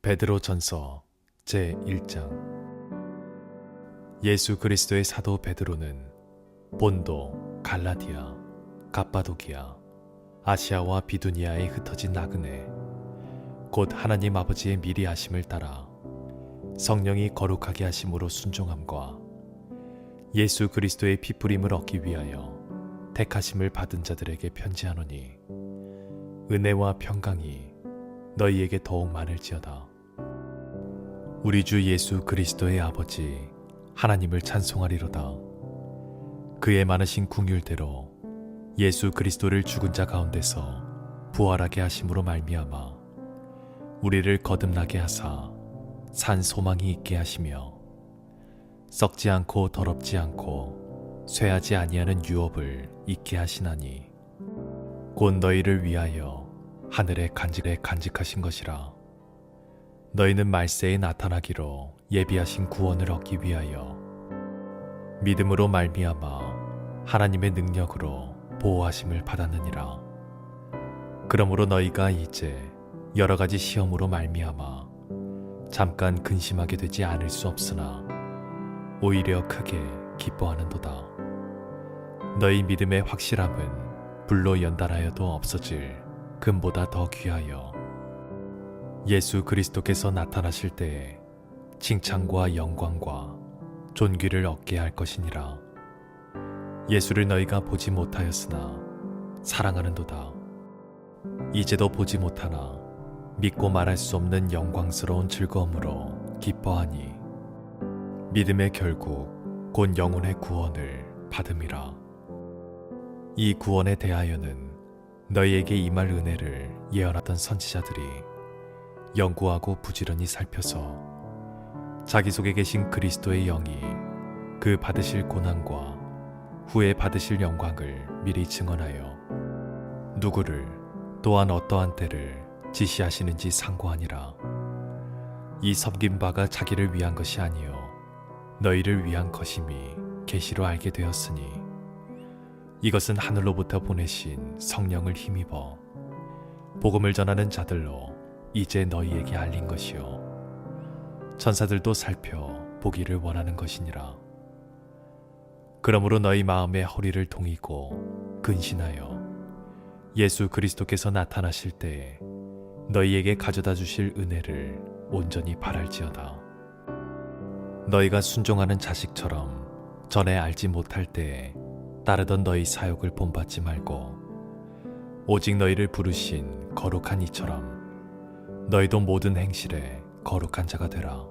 베드로전서 제1장. 예수 그리스도의 사도 베드로는 본도, 갈라디아, 갑바도기아, 아시아와 비두니아에 흩어진 나그네, 곧 하나님 아버지의 미리 하심을 따라 성령이 거룩하게 하심으로 순종함과 예수 그리스도의 피뿌림을 얻기 위하여 택하심을 받은 자들에게 편지하노니, 은혜와 평강이 너희에게 더욱 많을지어다. 우리 주 예수 그리스도의 아버지 하나님을 찬송하리로다. 그의 많으신 긍휼대로 예수 그리스도를 죽은 자 가운데서 부활하게 하심으로 말미암아 우리를 거듭나게 하사 산 소망이 있게 하시며, 썩지 않고 더럽지 않고 쇠하지 아니하는 유업을 있게 하시나니, 곧 너희를 위하여 하늘에 간직하신 것이라. 너희는 말세에 나타나기로 예비하신 구원을 얻기 위하여 믿음으로 말미암아 하나님의 능력으로 보호하심을 받았느니라. 그러므로 너희가 이제 여러 가지 시험으로 말미암아 잠깐 근심하게 되지 않을 수 없으나 오히려 크게 기뻐하는도다. 너희 믿음의 확실함은 불로 연달하여도 없어질 금보다 더 귀하여 예수 그리스도께서 나타나실 때에 칭찬과 영광과 존귀를 얻게 할 것이니라. 예수를 너희가 보지 못하였으나 사랑하는도다. 이제도 보지 못하나 믿고 말할 수 없는 영광스러운 즐거움으로 기뻐하니, 믿음의 결국 곧 영혼의 구원을 받음이라. 이 구원에 대하여는 너희에게 임할 은혜를 예언하던 선지자들이 연구하고 부지런히 살펴서 자기 속에 계신 그리스도의 영이 그 받으실 고난과 후에 받으실 영광을 미리 증언하여 누구를 또한 어떠한 때를 지시하시는지 상고하니라. 이 섬긴 바가 자기를 위한 것이 아니요 너희를 위한 것임이 계시로 알게 되었으니, 이것은 하늘로부터 보내신 성령을 힘입어 복음을 전하는 자들로 이제 너희에게 알린 것이요 천사들도 살펴 보기를 원하는 것이니라. 그러므로 너희 마음의 허리를 동이고 근신하여 예수 그리스도께서 나타나실 때에 너희에게 가져다 주실 은혜를 온전히 바랄지어다. 너희가 순종하는 자식처럼 전에 알지 못할 때에 따르던 너희 사욕을 본받지 말고, 오직 너희를 부르신 거룩한 이처럼 너희도 모든 행실에 거룩한 자가 되라.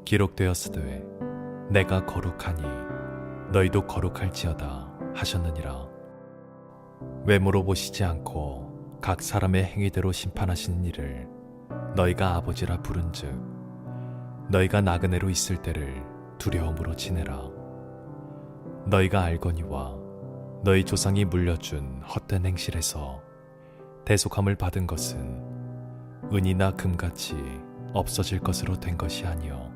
기록되었으되 내가 거룩하니 너희도 거룩할지어다 하셨느니라. 외모로 보시지 않고 각 사람의 행위대로 심판하시는 이를 너희가 아버지라 부른즉, 너희가 나그네로 있을 때를 두려움으로 지내라. 너희가 알거니와 너희 조상이 물려준 헛된 행실에서 대속함을 받은 것은 은이나 금같이 없어질 것으로 된 것이 아니요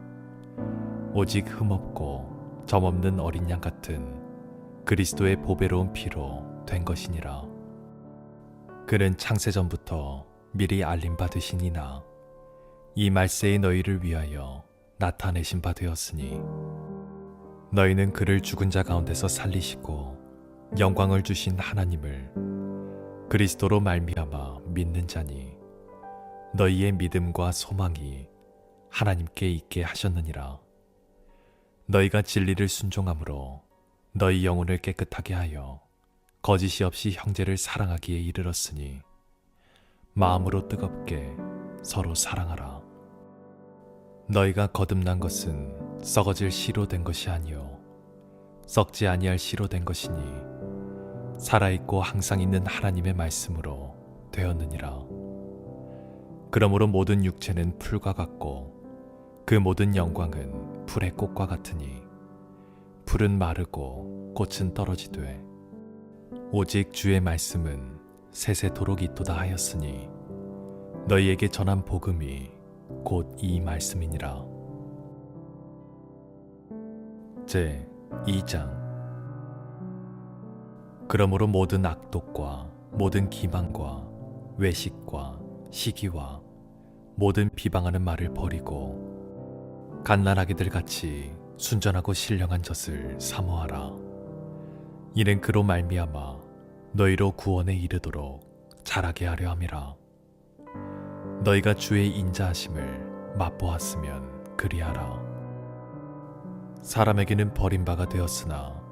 오직 흠없고 점없는 어린 양 같은 그리스도의 보배로운 피로 된 것이니라. 그는 창세전부터 미리 알림 받으시니나 이 말세의 너희를 위하여 나타내신 바 되었으니, 너희는 그를 죽은 자 가운데서 살리시고 영광을 주신 하나님을 그리스도로 말미암아 믿는 자니, 너희의 믿음과 소망이 하나님께 있게 하셨느니라. 너희가 진리를 순종함으로 너희 영혼을 깨끗하게 하여 거짓이 없이 형제를 사랑하기에 이르렀으니, 마음으로 뜨겁게 서로 사랑하라. 너희가 거듭난 것은 썩어질 씨로 된 것이 아니요 썩지 아니할 씨로 된 것이니, 살아있고 항상 있는 하나님의 말씀으로 되었느니라. 그러므로 모든 육체는 풀과 같고 그 모든 영광은 풀의 꽃과 같으니, 풀은 마르고 꽃은 떨어지되 오직 주의 말씀은 세세토록 있도다 하였으니, 너희에게 전한 복음이 곧 이 말씀이니라. 제2장. 그러므로 모든 악독과 모든 기망과 외식과 시기와 모든 비방하는 말을 버리고 갓난아기들 같이 순전하고 신령한 젖을 사모하라. 이는 그로 말미암아 너희로 구원에 이르도록 자라게 하려 함이라. 너희가 주의 인자하심을 맛보았으면 그리하라. 사람에게는 버림바가 되었으나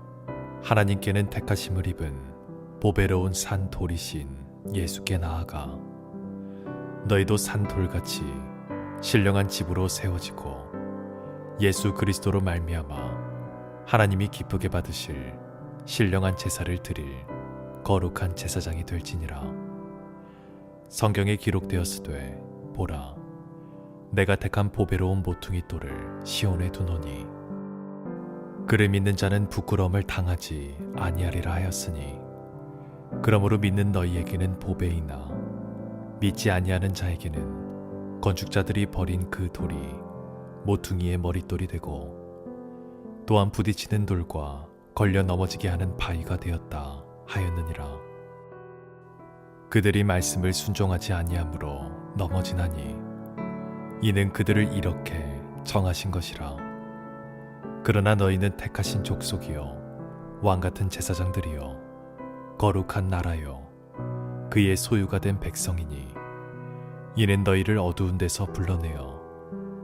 하나님께는 택하심을 입은 보배로운 산 돌이신 예수께 나아가 너희도 산 돌같이 신령한 집으로 세워지고 예수 그리스도로 말미암아 하나님이 기쁘게 받으실 신령한 제사를 드릴 거룩한 제사장이 될지니라. 성경에 기록되었으되 보라, 내가 택한 보배로운 모퉁이 돌을 시온에 두노니 그를 믿는 자는 부끄러움을 당하지 아니하리라 하였으니, 그러므로 믿는 너희에게는 보배이나 믿지 아니하는 자에게는 건축자들이 버린 그 돌이 모퉁이의 머릿돌이 되고 또한 부딪히는 돌과 걸려 넘어지게 하는 바위가 되었다 하였느니라. 그들이 말씀을 순종하지 아니하므로 넘어지나니 이는 그들을 이렇게 정하신 것이라. 그러나 너희는 택하신 족속이요 왕같은 제사장들이요 거룩한 나라요 그의 소유가 된 백성이니 이는 너희를 어두운 데서 불러내어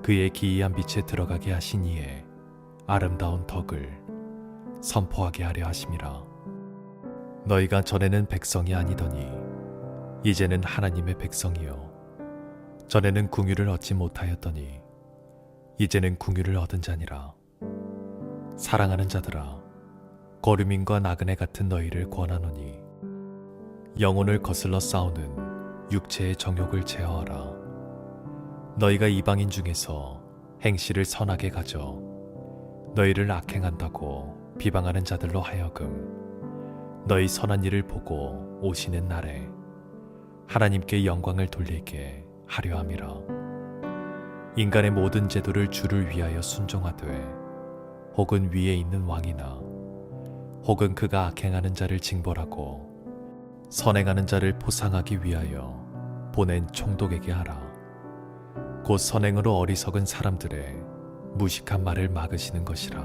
그의 기이한 빛에 들어가게 하신 이에 아름다운 덕을 선포하게 하려 하심이라. 너희가 전에는 백성이 아니더니 이제는 하나님의 백성이요 전에는 궁유를 얻지 못하였더니 이제는 궁유를 얻은 자니라. 사랑하는 자들아, 거류민과 나그네 같은 너희를 권하노니 영혼을 거슬러 싸우는 육체의 정욕을 제어하라. 너희가 이방인 중에서 행실을 선하게 가져 너희를 악행한다고 비방하는 자들로 하여금 너희 선한 일을 보고 오시는 날에 하나님께 영광을 돌리게 하려 함이라. 인간의 모든 제도를 주를 위하여 순종하되 혹은 위에 있는 왕이나 혹은 그가 악행하는 자를 징벌하고 선행하는 자를 포상하기 위하여 보낸 총독에게 하라. 곧 선행으로 어리석은 사람들의 무식한 말을 막으시는 것이라.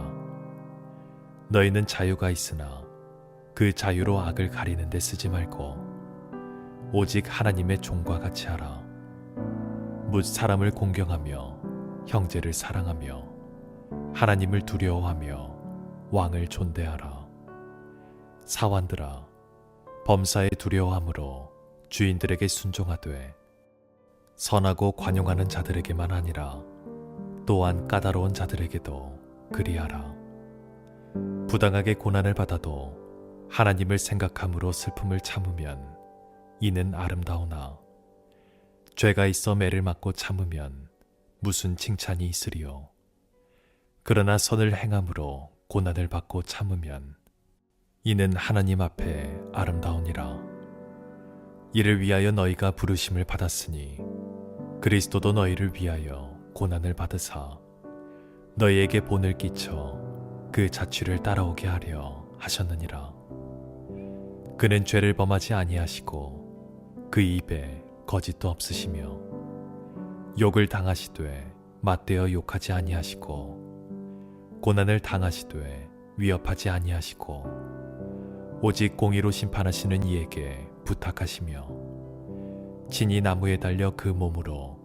너희는 자유가 있으나 그 자유로 악을 가리는 데 쓰지 말고 오직 하나님의 종과 같이 하라. 묻 사람을 공경하며 형제를 사랑하며 하나님을 두려워하며 왕을 존대하라. 사환들아, 범사에 두려워함으로 주인들에게 순종하되 선하고 관용하는 자들에게만 아니라 또한 까다로운 자들에게도 그리하라. 부당하게 고난을 받아도 하나님을 생각함으로 슬픔을 참으면 이는 아름다우나 죄가 있어 매를 맞고 참으면 무슨 칭찬이 있으리요. 그러나 선을 행함으로 고난을 받고 참으면 이는 하나님 앞에 아름다우니라. 이를 위하여 너희가 부르심을 받았으니 그리스도도 너희를 위하여 고난을 받으사 너희에게 본을 끼쳐 그 자취를 따라오게 하려 하셨느니라. 그는 죄를 범하지 아니하시고 그 입에 거짓도 없으시며 욕을 당하시되 맞대어 욕하지 아니하시고 고난을 당하시되 위협하지 아니하시고 오직 공의로 심판하시는 이에게 부탁하시며 친히 나무에 달려 그 몸으로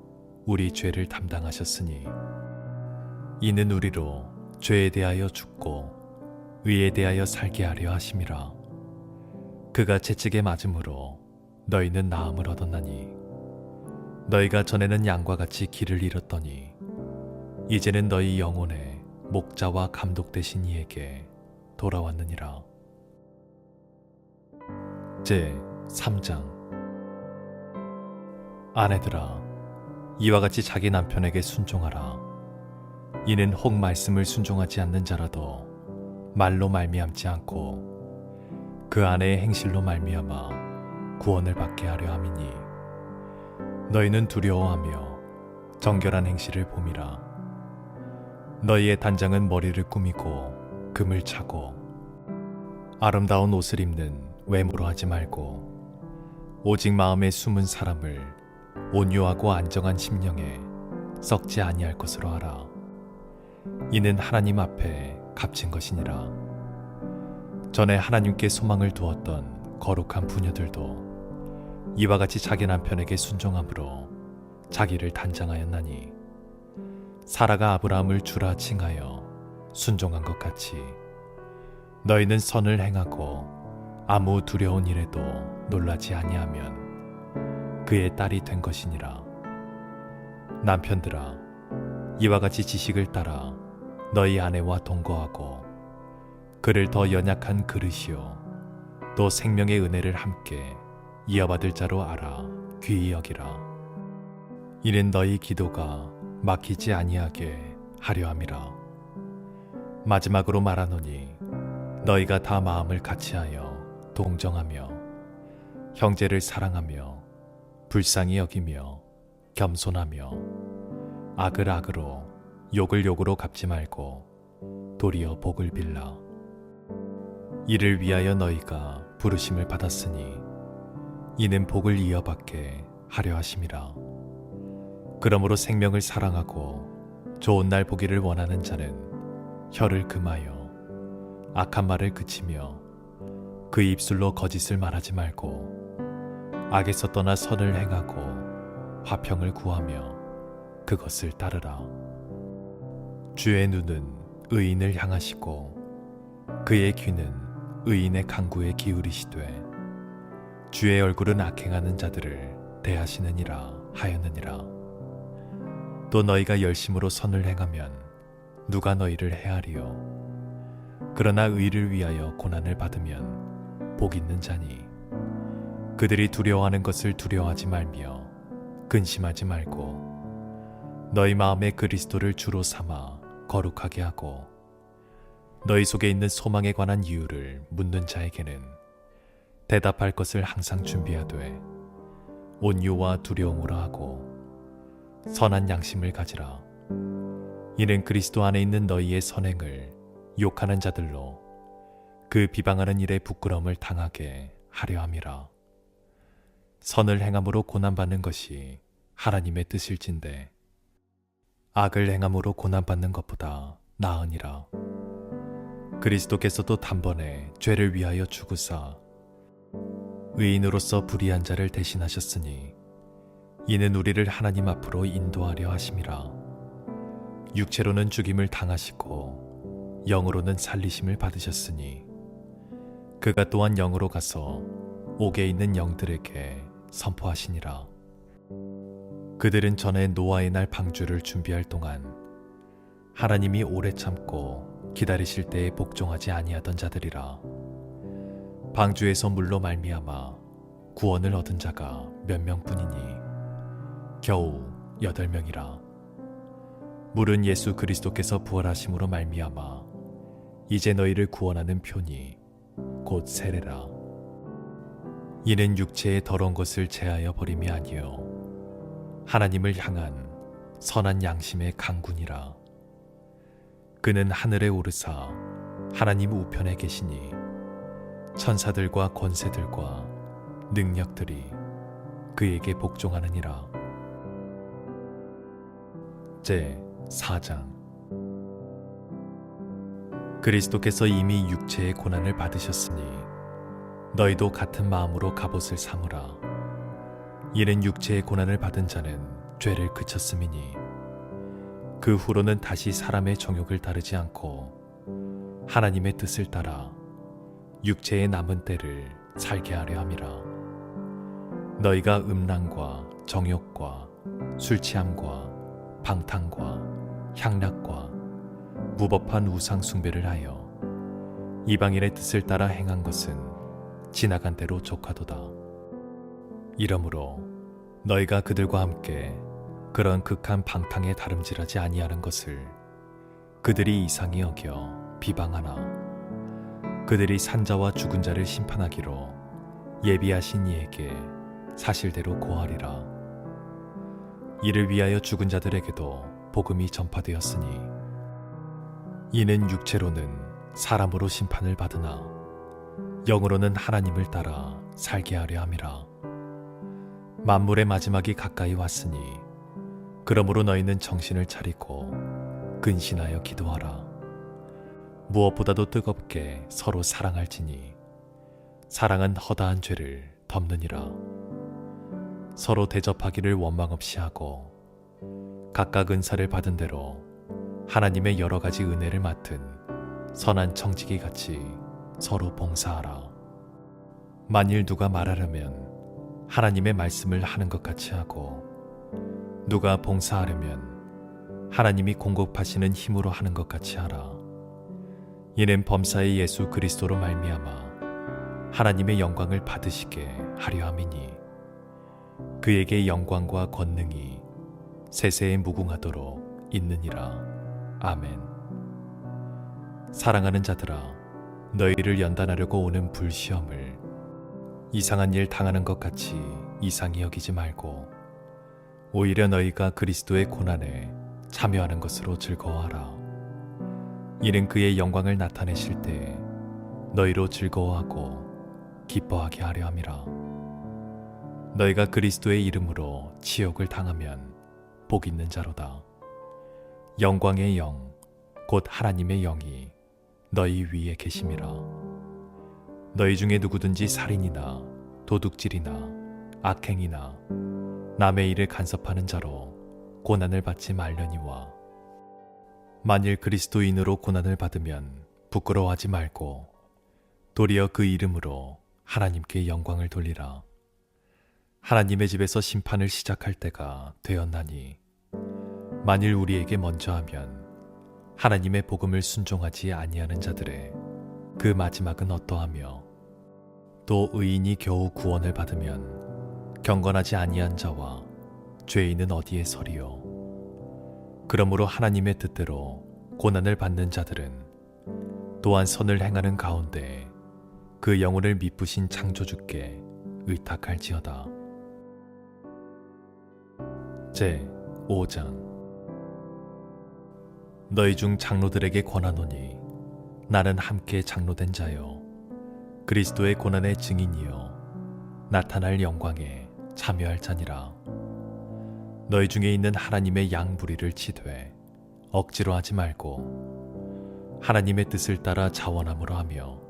우리 죄를 담당하셨으니 이는 우리로 죄에 대하여 죽고 의에 대하여 살게 하려 하심이라. 그가 채찍에 맞음으로 너희는 나음을 얻었나니 너희가 전에는 양과 같이 길을 잃었더니 이제는 너희 영혼의 목자와 감독 되신 이에게 돌아왔느니라. 제 3장. 아내들아, 이와 같이 자기 남편에게 순종하라. 이는 혹 말씀을 순종하지 않는 자라도 말로 말미암지 않고 그 아내의 행실로 말미암아 구원을 받게 하려 함이니 너희는 두려워하며 정결한 행실을 봄이라. 너희의 단장은 머리를 꾸미고 금을 차고 아름다운 옷을 입는 외모로 하지 말고 오직 마음에 숨은 사람을 온유하고 안정한 심령에 썩지 아니할 것으로 알아. 이는 하나님 앞에 값진 것이니라. 전에 하나님께 소망을 두었던 거룩한 부녀들도 이와 같이 자기 남편에게 순종함으로 자기를 단장하였나니, 사라가 아브라함을 주라 칭하여 순종한 것 같이 너희는 선을 행하고 아무 두려운 일에도 놀라지 아니하면 그의 딸이 된 것이니라. 남편들아, 이와 같이 지식을 따라 너희 아내와 동거하고 그를 더 연약한 그릇이요 또 생명의 은혜를 함께 이어받을 자로 알아 귀히 여기라. 이는 너희 기도가 막히지 아니하게 하려 함이라. 마지막으로 말하노니 너희가 다 마음을 같이하여 동정하며 형제를 사랑하며 불쌍히 여기며 겸손하며 악을 악으로 욕을 욕으로 갚지 말고 도리어 복을 빌라. 이를 위하여 너희가 부르심을 받았으니 이는 복을 이어받게 하려 하심이라. 그러므로 생명을 사랑하고 좋은 날 보기를 원하는 자는 혀를 금하여 악한 말을 그치며 그 입술로 거짓을 말하지 말고 악에서 떠나 선을 행하고 화평을 구하며 그것을 따르라. 주의 눈은 의인을 향하시고 그의 귀는 의인의 간구에 기울이시되 주의 얼굴은 악행하는 자들을 대하시느니라 하였느니라. 또 너희가 열심으로 선을 행하면 누가 너희를 해하리요. 그러나 의를 위하여 고난을 받으면 복 있는 자니 그들이 두려워하는 것을 두려워하지 말며 근심하지 말고 너희 마음에 그리스도를 주로 삼아 거룩하게 하고 너희 속에 있는 소망에 관한 이유를 묻는 자에게는 대답할 것을 항상 준비하되 온유와 두려움으로 하고 선한 양심을 가지라. 이는 그리스도 안에 있는 너희의 선행을 욕하는 자들로 그 비방하는 일에 부끄러움을 당하게 하려 함이라. 선을 행함으로 고난받는 것이 하나님의 뜻일진데 악을 행함으로 고난받는 것보다 나으니라. 그리스도께서도 단번에 죄를 위하여 죽으사 의인으로서 불의한 자를 대신하셨으니 이는 우리를 하나님 앞으로 인도하려 하심이라. 육체로는 죽임을 당하시고 영으로는 살리심을 받으셨으니 그가 또한 영으로 가서 옥에 있는 영들에게 선포하시니라. 그들은 전에 노아의 날 방주를 준비할 동안 하나님이 오래 참고 기다리실 때에 복종하지 아니하던 자들이라. 방주에서 물로 말미암아 구원을 얻은 자가 몇 명뿐이니 겨우 8명이라. 물은 예수 그리스도께서 부활하심으로 말미암아 이제 너희를 구원하는 표니 곧 세례라. 이는 육체의 더러운 것을 제하여 버림이 아니요 하나님을 향한 선한 양심의 강군이라. 그는 하늘에 오르사 하나님 우편에 계시니 천사들과 권세들과 능력들이 그에게 복종하느니라. 제 4장. 그리스도께서 이미 육체의 고난을 받으셨으니 너희도 같은 마음으로 갑옷을 삼으라. 이는 육체의 고난을 받은 자는 죄를 그쳤음이니 그 후로는 다시 사람의 정욕을 따르지 않고 하나님의 뜻을 따라 육체의 남은 때를 살게 하려 함이라. 너희가 음란과 정욕과 술 취함과 방탕과 향락과 무법한 우상 숭배를 하여 이방인의 뜻을 따라 행한 것은 지나간 대로 족하도다. 이러므로 너희가 그들과 함께 그런 극한 방탕에 다름질하지 아니하는 것을 그들이 이상히 여겨 비방하나 그들이 산자와 죽은 자를 심판하기로 예비하신 이에게 사실대로 고하리라. 이를 위하여 죽은 자들에게도 복음이 전파되었으니 이는 육체로는 사람으로 심판을 받으나 영으로는 하나님을 따라 살게 하려 함이라. 만물의 마지막이 가까이 왔으니 그러므로 너희는 정신을 차리고 근신하여 기도하라. 무엇보다도 뜨겁게 서로 사랑할지니 사랑은 허다한 죄를 덮느니라. 서로 대접하기를 원망 없이 하고 각각 은사를 받은 대로 하나님의 여러 가지 은혜를 맡은 선한 청지기 같이 서로 봉사하라. 만일 누가 말하려면 하나님의 말씀을 하는 것 같이 하고 누가 봉사하려면 하나님이 공급하시는 힘으로 하는 것 같이 하라. 이는 범사의 예수 그리스도로 말미암아 하나님의 영광을 받으시게 하려 함이니 그에게 영광과 권능이 세세에 무궁하도록 있느니라. 아멘. 사랑하는 자들아, 너희를 연단하려고 오는 불시험을 이상한 일 당하는 것 같이 이상히 여기지 말고 오히려 너희가 그리스도의 고난에 참여하는 것으로 즐거워하라. 이는 그의 영광을 나타내실 때 너희로 즐거워하고 기뻐하게 하려 함이라. 너희가 그리스도의 이름으로 치욕을 당하면 복 있는 자로다. 영광의 영, 곧 하나님의 영이 너희 위에 계심이라. 너희 중에 누구든지 살인이나 도둑질이나 악행이나 남의 일을 간섭하는 자로 고난을 받지 말려니와 만일 그리스도인으로 고난을 받으면 부끄러워하지 말고 도리어 그 이름으로 하나님께 영광을 돌리라. 하나님의 집에서 심판을 시작할 때가 되었나니 만일 우리에게 먼저 하면 하나님의 복음을 순종하지 아니하는 자들의 그 마지막은 어떠하며 또 의인이 겨우 구원을 받으면 경건하지 아니한 자와 죄인은 어디에 서리요. 그러므로 하나님의 뜻대로 고난을 받는 자들은 또한 선을 행하는 가운데 그 영혼을 미쁘신 창조주께 의탁할지어다. 제 5장. 너희 중 장로들에게 권하노니 나는 함께 장로된 자요 그리스도의 고난의 증인이요 나타날 영광에 참여할 자니라. 너희 중에 있는 하나님의 양부리를 치되 억지로 하지 말고 하나님의 뜻을 따라 자원함으로 하며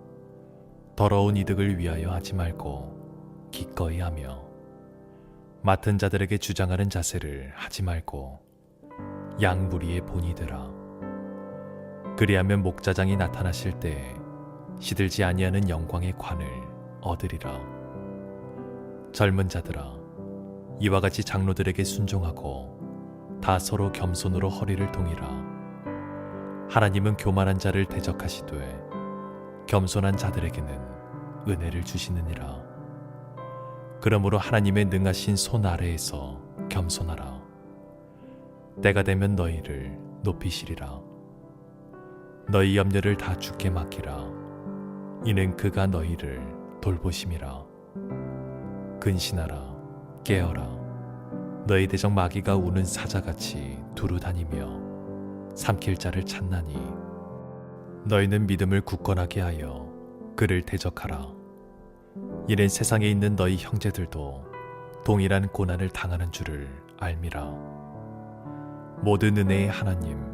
더러운 이득을 위하여 하지 말고 기꺼이 하며 맡은 자들에게 주장하는 자세를 하지 말고 양무리의 본이 되라. 그리하면 목자장이 나타나실 때에 시들지 아니하는 영광의 관을 얻으리라. 젊은 자들아, 이와 같이 장로들에게 순종하고 다 서로 겸손으로 허리를 동이라. 하나님은 교만한 자를 대적하시되 겸손한 자들에게는 은혜를 주시느니라. 그러므로 하나님의 능하신 손 아래에서 겸손하라. 때가 되면 너희를 높이시리라. 너희 염려를 다 주께 맡기라. 이는 그가 너희를 돌보심이라. 근신하라. 깨어라. 너희 대적 마귀가 우는 사자같이 두루 다니며 삼킬 자를 찾나니 너희는 믿음을 굳건하게 하여 그를 대적하라. 이는 세상에 있는 너희 형제들도 동일한 고난을 당하는 줄을 알미라. 모든 은혜의 하나님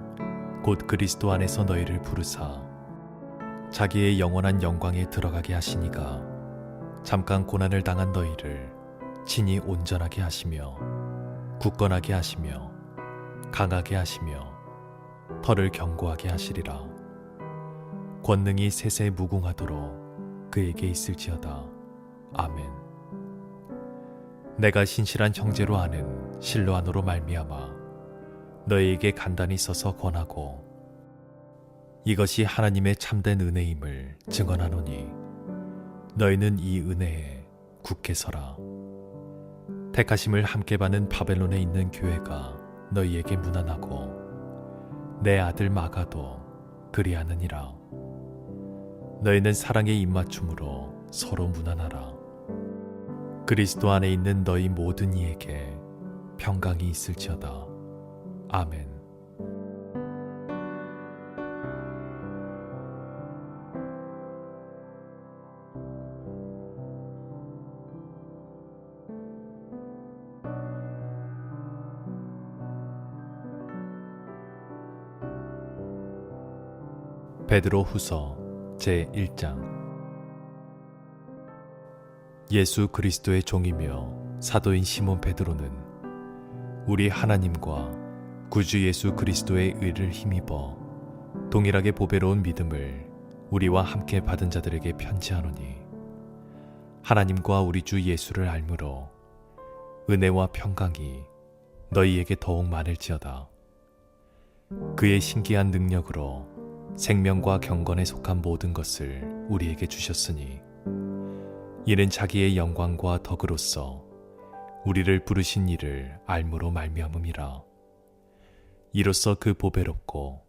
곧 그리스도 안에서 너희를 부르사 자기의 영원한 영광에 들어가게 하시니가 잠깐 고난을 당한 너희를 친히 온전하게 하시며 굳건하게 하시며 강하게 하시며 털을 견고하게 하시리라. 권능이 세세 무궁하도록 그에게 있을지어다. 아멘. 내가 신실한 형제로 아는 실로아노로 말미암아 너희에게 간단히 써서 권하고 이것이 하나님의 참된 은혜임을 증언하노니 너희는 이 은혜에 굳게 서라. 택하심을 함께 받는 바벨론에 있는 교회가 너희에게 문안하고 내 아들 마가도 그리하느니라. 너희는 사랑의 입맞춤으로 서로 문안하라. 그리스도 안에 있는 너희 모든 이에게 평강이 있을지어다. 아멘. 베드로 후서 제1장. 예수 그리스도의 종이며 사도인 시몬 베드로는 우리 하나님과 구주 예수 그리스도의 의를 힘입어 동일하게 보배로운 믿음을 우리와 함께 받은 자들에게 편지하노니, 하나님과 우리 주 예수를 알므로 은혜와 평강이 너희에게 더욱 많을지어다. 그의 신기한 능력으로 생명과 경건에 속한 모든 것을 우리에게 주셨으니, 이는 자기의 영광과 덕으로서 우리를 부르신 이를 알므로 말미암음이라. 이로써 그 보배롭고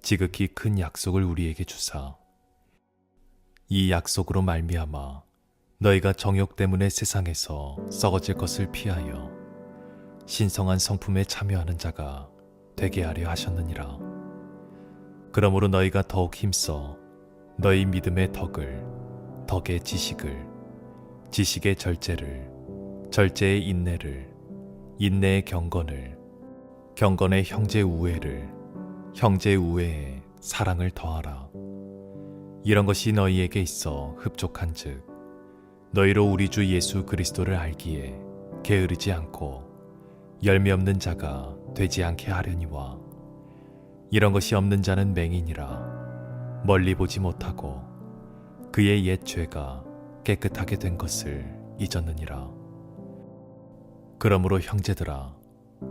지극히 큰 약속을 우리에게 주사, 이 약속으로 말미암아 너희가 정욕 때문에 세상에서 썩어질 것을 피하여 신성한 성품에 참여하는 자가 되게 하려 하셨느니라. 그러므로 너희가 더욱 힘써 너희 믿음의 덕을, 덕의 지식을, 지식의 절제를, 절제의 인내를, 인내의 경건을, 경건의 형제 우애를, 형제 우애에 사랑을 더하라. 이런 것이 너희에게 있어 흡족한즉 너희로 우리 주 예수 그리스도를 알기에 게으르지 않고 열매 없는 자가 되지 않게 하려니와, 이런 것이 없는 자는 맹인이라 멀리 보지 못하고 그의 옛 죄가 깨끗하게 된 것을 잊었느니라. 그러므로 형제들아,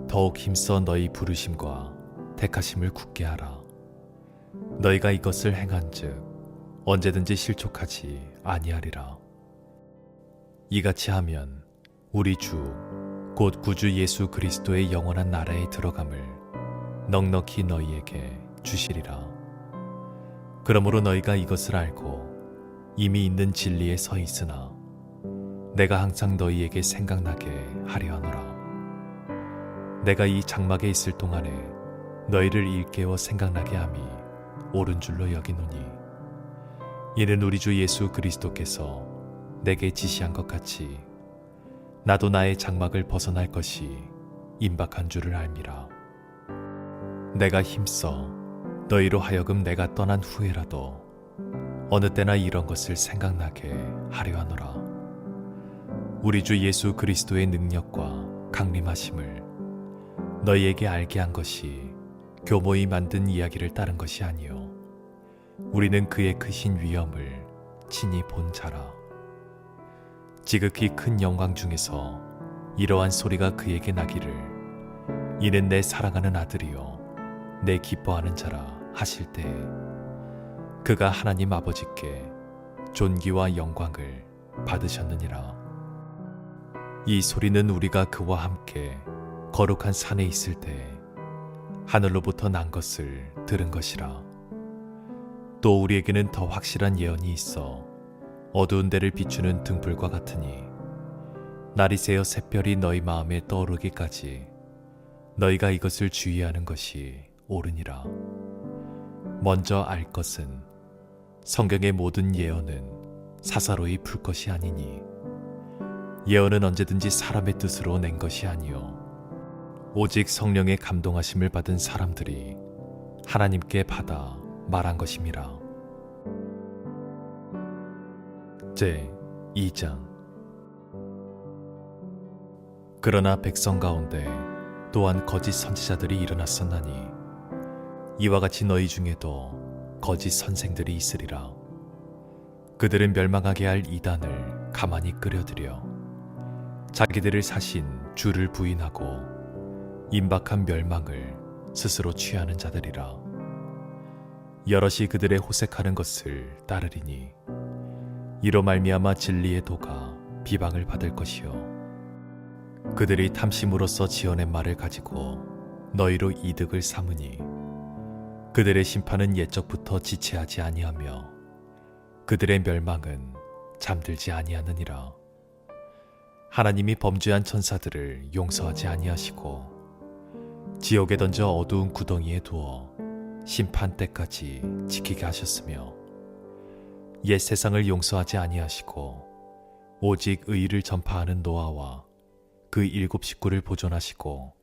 더욱 힘써 너희 부르심과 택하심을 굳게 하라. 너희가 이것을 행한즉 언제든지 실족하지 아니하리라. 이같이 하면 우리 주 곧 구주 예수 그리스도의 영원한 나라에 들어감을 넉넉히 너희에게 주시리라. 그러므로 너희가 이것을 알고 이미 있는 진리에 서 있으나 내가 항상 너희에게 생각나게 하려 하노라. 내가 이 장막에 있을 동안에 너희를 일깨워 생각나게 함이 옳은 줄로 여기노니, 이는 우리 주 예수 그리스도께서 내게 지시한 것 같이 나도 나의 장막을 벗어날 것이 임박한 줄을 알미라. 내가 힘써 너희로 하여금 내가 떠난 후에라도 어느 때나 이런 것을 생각나게 하려 하노라. 우리 주 예수 그리스도의 능력과 강림하심을 너희에게 알게 한 것이 교모이 만든 이야기를 따른 것이 아니요, 우리는 그의 크신 위엄을 친히 본 자라. 지극히 큰 영광 중에서 이러한 소리가 그에게 나기를, 이는 내 사랑하는 아들이요 내 기뻐하는 자라 하실 때에 그가 하나님 아버지께 존귀와 영광을 받으셨느니라. 이 소리는 우리가 그와 함께 거룩한 산에 있을 때 하늘로부터 난 것을 들은 것이라. 또 우리에게는 더 확실한 예언이 있어 어두운 데를 비추는 등불과 같으니, 날이 새어 샛별이 너희 마음에 떠오르기까지 너희가 이것을 주의하는 것이 옳으니라. 먼저 알 것은 성경의 모든 예언은 사사로이 풀 것이 아니니, 예언은 언제든지 사람의 뜻으로 낸 것이 아니요 오직 성령의 감동하심을 받은 사람들이 하나님께 받아 말한 것임이라. 제2장. 그러나 백성 가운데 또한 거짓 선지자들이 일어났었나니, 이와 같이 너희 중에도 거짓 선생들이 있으리라. 그들은 멸망하게 할 이단을 가만히 끌어들여 자기들을 사신 주를 부인하고 임박한 멸망을 스스로 취하는 자들이라. 여럿이 그들의 호색하는 것을 따르리니, 이로 말미암아 진리의 도가 비방을 받을 것이요, 그들이 탐심으로써 지어낸 말을 가지고 너희로 이득을 삼으니, 그들의 심판은 옛적부터 지체하지 아니하며 그들의 멸망은 잠들지 아니하느니라. 하나님이 범죄한 천사들을 용서하지 아니하시고 지옥에 던져 어두운 구덩이에 두어 심판 때까지 지키게 하셨으며, 옛 세상을 용서하지 아니하시고 오직 의를 전파하는 노아와 그 7 식구를 보존하시고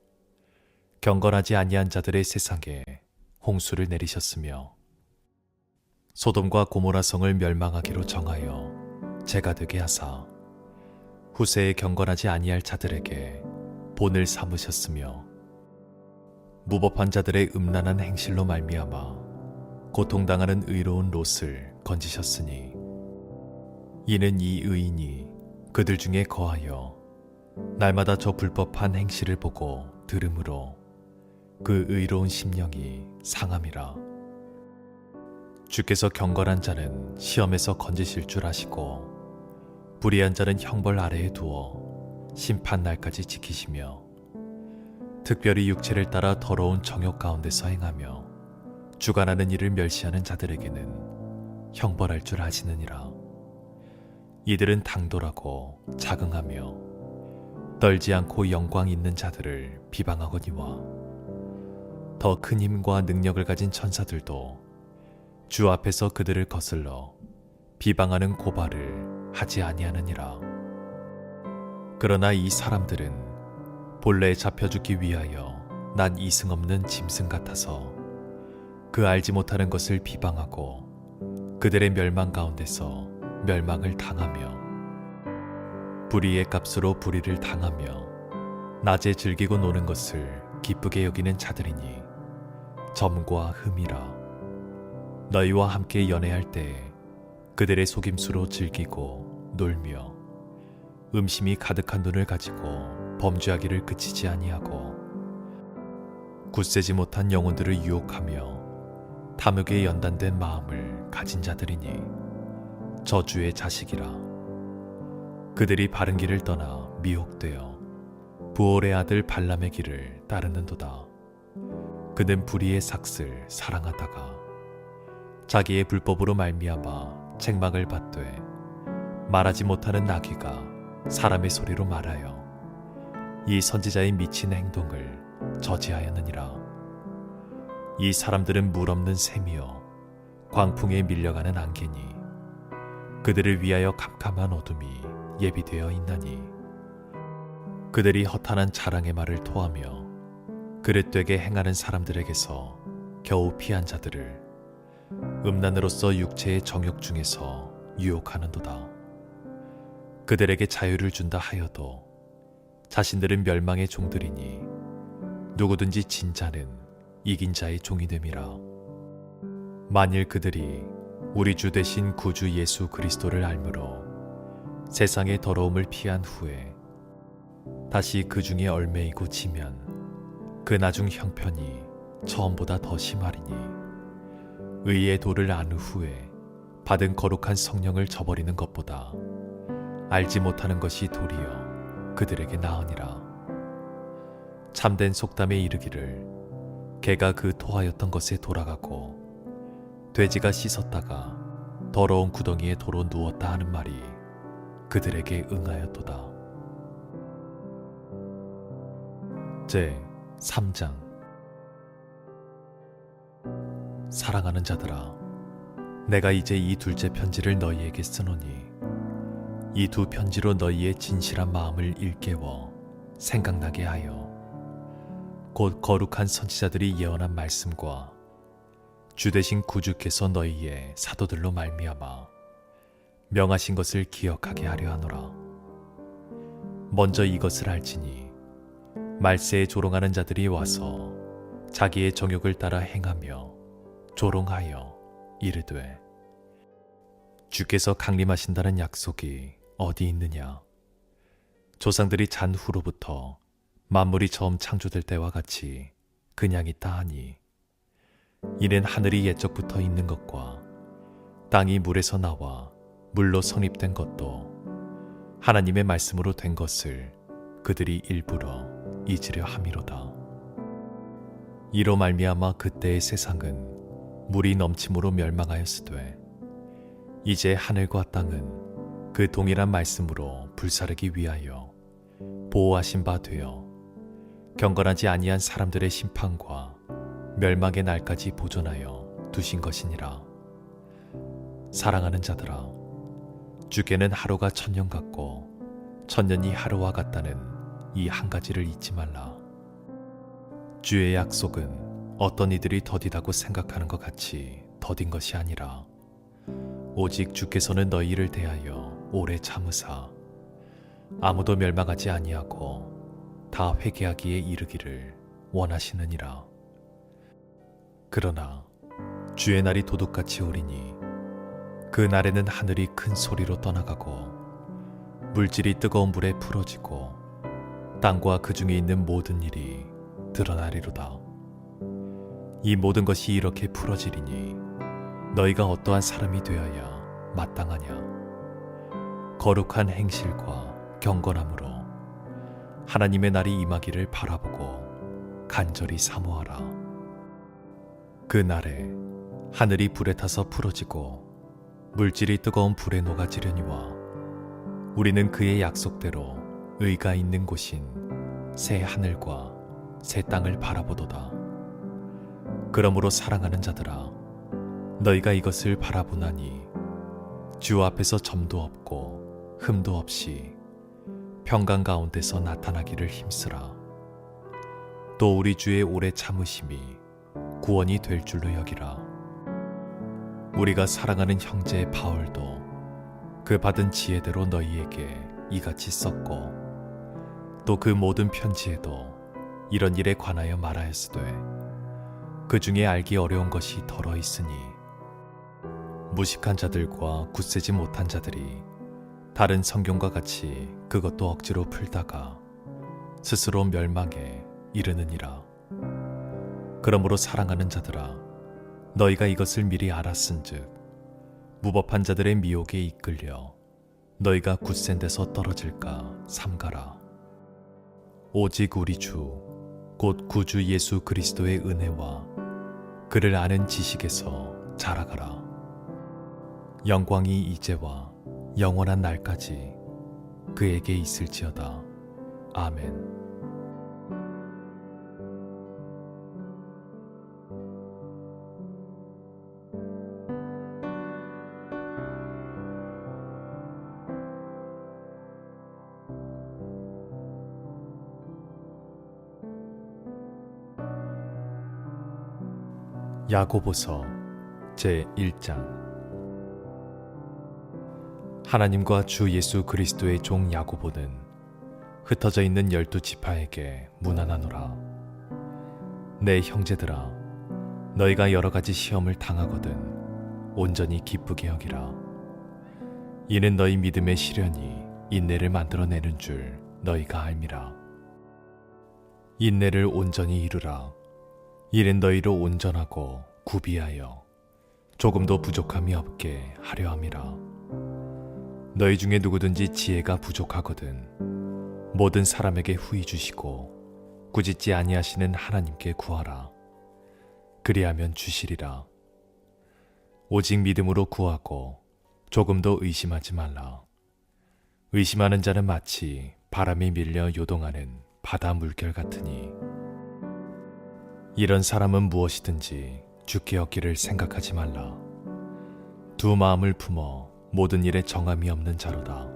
경건하지 아니한 자들의 세상에 홍수를 내리셨으며, 소돔과 고모라 성을 멸망하기로 정하여 재가 되게 하사 후세에 경건하지 아니할 자들에게 본을 삼으셨으며 무법한 자들의 음란한 행실로 말미암아 고통당하는 의로운 롯을 건지셨으니 이는 이 의인이 그들 중에 거하여 날마다 저 불법한 행실을 보고 들음으로 그 의로운 심령이 상함이라. 주께서 경건한 자는 시험에서 건지실 줄 아시고 불의한 자는 형벌 아래에 두어 심판 날까지 지키시며 특별히 육체를 따라 더러운 정욕 가운데서 행하며 주관하는 일을 멸시하는 자들에게는 형벌할 줄 아시느니라. 이들은 당돌하고 자긍하며 떨지 않고 영광 있는 자들을 비방하거니와 더 큰 힘과 능력을 가진 천사들도 주 앞에서 그들을 거슬러 비방하는 고발을 하지 아니하느니라. 그러나 이 사람들은 본래에 잡혀 죽기 위하여 난 이승 없는 짐승 같아서 그 알지 못하는 것을 비방하고 그들의 멸망 가운데서 멸망을 당하며 불의의 값으로 불의를 당하며 낮에 즐기고 노는 것을 기쁘게 여기는 자들이니 점과 흠이라. 너희와 함께 연애할 때에 그들의 속임수로 즐기고 놀며 음심이 가득한 눈을 가지고 범죄하기를 그치지 아니하고 굳세지 못한 영혼들을 유혹하며 탐욕에 연단된 마음을 가진 자들이니 저주의 자식이라. 그들이 바른 길을 떠나 미혹되어 부올의 아들 발람의 길을 따르는도다. 그는 불의의 삭슬 사랑하다가 자기의 불법으로 말미암아 책망을 받되 말하지 못하는 나귀가 사람의 소리로 말하여 이 선지자의 미친 행동을 저지하였느니라. 이 사람들은 물 없는 샘이요 광풍에 밀려가는 안개니 그들을 위하여 캄캄한 어둠이 예비되어 있나니 그들이 허탄한 자랑의 말을 토하며 그릇되게 행하는 사람들에게서 겨우 피한 자들을 음란으로서 육체의 정욕 중에서 유혹하는도다. 그들에게 자유를 준다 하여도 자신들은 멸망의 종들이니 누구든지 진 자는 이긴 자의 종이 됨이라. 만일 그들이 우리 주 대신 구주 예수 그리스도를 알므로 세상의 더러움을 피한 후에 다시 그 중에 얼매이고 지면 그 나중 형편이 처음보다 더 심하리니 의의 도를 안 후에 받은 거룩한 성령을 저버리는 것보다 알지 못하는 것이 도리어 그들에게 나으니라. 참된 속담에 이르기를 개가 그 토하였던 것에 돌아가고 돼지가 씻었다가 더러운 구덩이에 도로 누웠다 하는 말이 그들에게 응하였도다. 제 3장. 사랑하는 자들아, 내가 이제 이 둘째 편지를 너희에게 쓰노니 이 두 편지로 너희의 진실한 마음을 일깨워 생각나게 하여 곧 거룩한 선지자들이 예언한 말씀과 주 대신 구주께서 너희의 사도들로 말미암아 명하신 것을 기억하게 하려 하노라. 먼저 이것을 알지니 말세에 조롱하는 자들이 와서 자기의 정욕을 따라 행하며 조롱하여 이르되 주께서 강림하신다는 약속이 어디 있느냐. 조상들이 잔 후로부터 만물이 처음 창조될 때와 같이 그냥 있다 하니 이는 하늘이 옛적부터 있는 것과 땅이 물에서 나와 물로 성립된 것도 하나님의 말씀으로 된 것을 그들이 일부러 잊으려 함이로다. 이로 말미암아 그때의 세상은 물이 넘침으로 멸망하였으되 이제 하늘과 땅은 그 동일한 말씀으로 불사르기 위하여 보호하신 바 되어 경건하지 아니한 사람들의 심판과 멸망의 날까지 보존하여 두신 것이니라. 사랑하는 자들아, 주께는 하루가 천년 같고 천년이 하루와 같다는 이 한 가지를 잊지 말라. 주의 약속은 어떤 이들이 더디다고 생각하는 것 같이 더딘 것이 아니라 오직 주께서는 너희를 대하여 오래 참으사 아무도 멸망하지 아니하고 다 회개하기에 이르기를 원하시느니라. 그러나 주의 날이 도둑같이 오리니 그 날에는 하늘이 큰 소리로 떠나가고 물질이 뜨거운 불에 풀어지고 땅과 그 중에 있는 모든 일이 드러나리로다. 이 모든 것이 이렇게 풀어지리니 너희가 어떠한 사람이 되어야 마땅하냐. 거룩한 행실과 경건함으로 하나님의 날이 임하기를 바라보고 간절히 사모하라. 그 날에 하늘이 불에 타서 풀어지고 물질이 뜨거운 불에 녹아지려니와 우리는 그의 약속대로 의가 있는 곳인 새 하늘과 새 땅을 바라보도다. 그러므로 사랑하는 자들아, 너희가 이것을 바라보나니 주 앞에서 점도 없고 흠도 없이 평강 가운데서 나타나기를 힘쓰라. 또 우리 주의 오래 참으심이 구원이 될 줄로 여기라. 우리가 사랑하는 형제 바울도 그 받은 지혜대로 너희에게 이같이 썼고 또 그 모든 편지에도 이런 일에 관하여 말하였으되 그 중에 알기 어려운 것이 덜어 있으니 무식한 자들과 굳세지 못한 자들이 다른 성경과 같이 그것도 억지로 풀다가 스스로 멸망에 이르느니라. 그러므로 사랑하는 자들아, 너희가 이것을 미리 알았은즉 무법한 자들의 미혹에 이끌려 너희가 굳센 데서 떨어질까 삼가라. 오직 우리 주 곧 구주 예수 그리스도의 은혜와 그를 아는 지식에서 자라가라. 영광이 이제와 영원한 날까지 그에게 있을지어다. 아멘. 야고보서 제1장. 하나님과 주 예수 그리스도의 종 야고보는 흩어져 있는 12지파에게 문안하노라. 내 형제들아, 너희가 여러 가지 시험을 당하거든 온전히 기쁘게 여기라. 이는 너희 믿음의 시련이 인내를 만들어내는 줄 너희가 알미라. 인내를 온전히 이루라. 이는 너희로 온전하고 구비하여 조금도 부족함이 없게 하려 함이라. 너희 중에 누구든지 지혜가 부족하거든 모든 사람에게 후히 주시고 꾸짖지 아니하시는 하나님께 구하라. 그리하면 주시리라. 오직 믿음으로 구하고 조금도 의심하지 말라. 의심하는 자는 마치 바람이 밀려 요동하는 바다 물결 같으니 이런 사람은 무엇이든지 주께 얻기를 생각하지 말라. 두 마음을 품어 모든 일에 정함이 없는 자로다.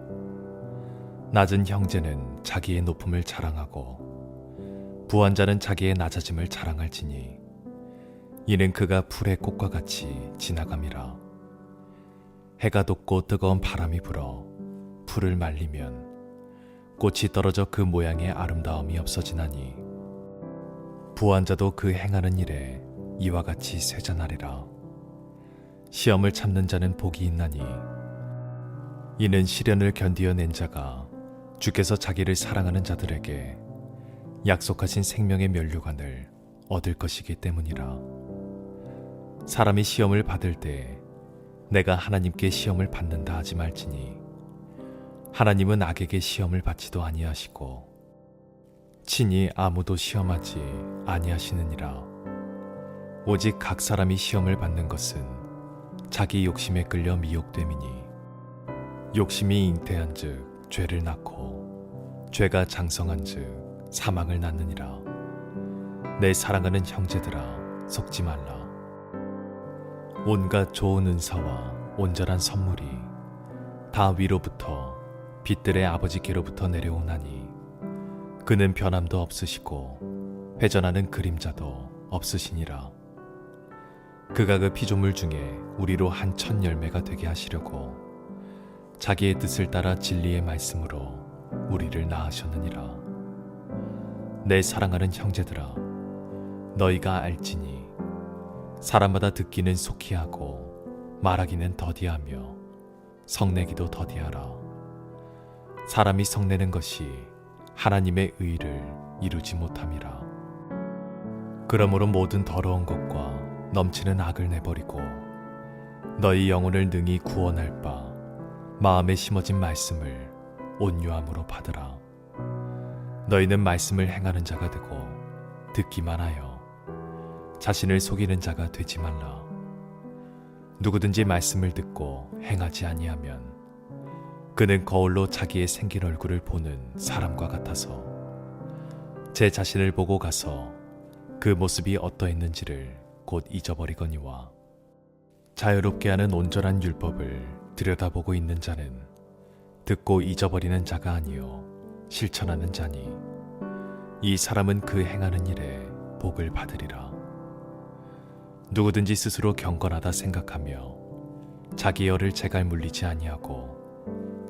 낮은 형제는 자기의 높음을 자랑하고 부한 자는 자기의 낮아짐을 자랑할지니 이는 그가 풀의 꽃과 같이 지나감이라. 해가 돋고 뜨거운 바람이 불어 풀을 말리면 꽃이 떨어져 그 모양의 아름다움이 없어지나니 부한 자도 그 행하는 일에 이와 같이 쇠잔하리라. 시험을 참는 자는 복이 있나니 이는 시련을 견디어낸 자가 주께서 자기를 사랑하는 자들에게 약속하신 생명의 면류관을 얻을 것이기 때문이라. 사람이 시험을 받을 때 내가 하나님께 시험을 받는다 하지 말지니 하나님은 악에게 시험을 받지도 아니하시고 친히 아무도 시험하지 아니하시느니라. 오직 각 사람이 시험을 받는 것은 자기 욕심에 끌려 미혹됨이니 욕심이 잉태한즉 죄를 낳고 죄가 장성한즉 사망을 낳느니라. 내 사랑하는 형제들아, 속지 말라. 온갖 좋은 은사와 온전한 선물이 다 위로부터 빛들의 아버지께로부터 내려오나니 그는 변함도 없으시고 회전하는 그림자도 없으시니라. 그가 그 피조물 중에 우리로 한 첫 열매가 되게 하시려고 자기의 뜻을 따라 진리의 말씀으로 우리를 낳으셨느니라. 내 사랑하는 형제들아, 너희가 알지니 사람마다 듣기는 속히 하고 말하기는 더디하며 성내기도 더디하라. 사람이 성내는 것이 하나님의 의를 이루지 못함이라. 그러므로 모든 더러운 것과 넘치는 악을 내버리고 너희 영혼을 능히 구원할 바 마음에 심어진 말씀을 온유함으로 받으라. 너희는 말씀을 행하는 자가 되고 듣기만 하여 자신을 속이는 자가 되지 말라. 누구든지 말씀을 듣고 행하지 아니하면 그는 거울로 자기의 생긴 얼굴을 보는 사람과 같아서 제 자신을 보고 가서 그 모습이 어떠했는지를 곧 잊어버리거니와, 자유롭게 하는 온전한 율법을 들여다보고 있는 자는 듣고 잊어버리는 자가 아니요 실천하는 자니 이 사람은 그 행하는 일에 복을 받으리라. 누구든지 스스로 경건하다 생각하며 자기 열을 제갈 물리지 아니하고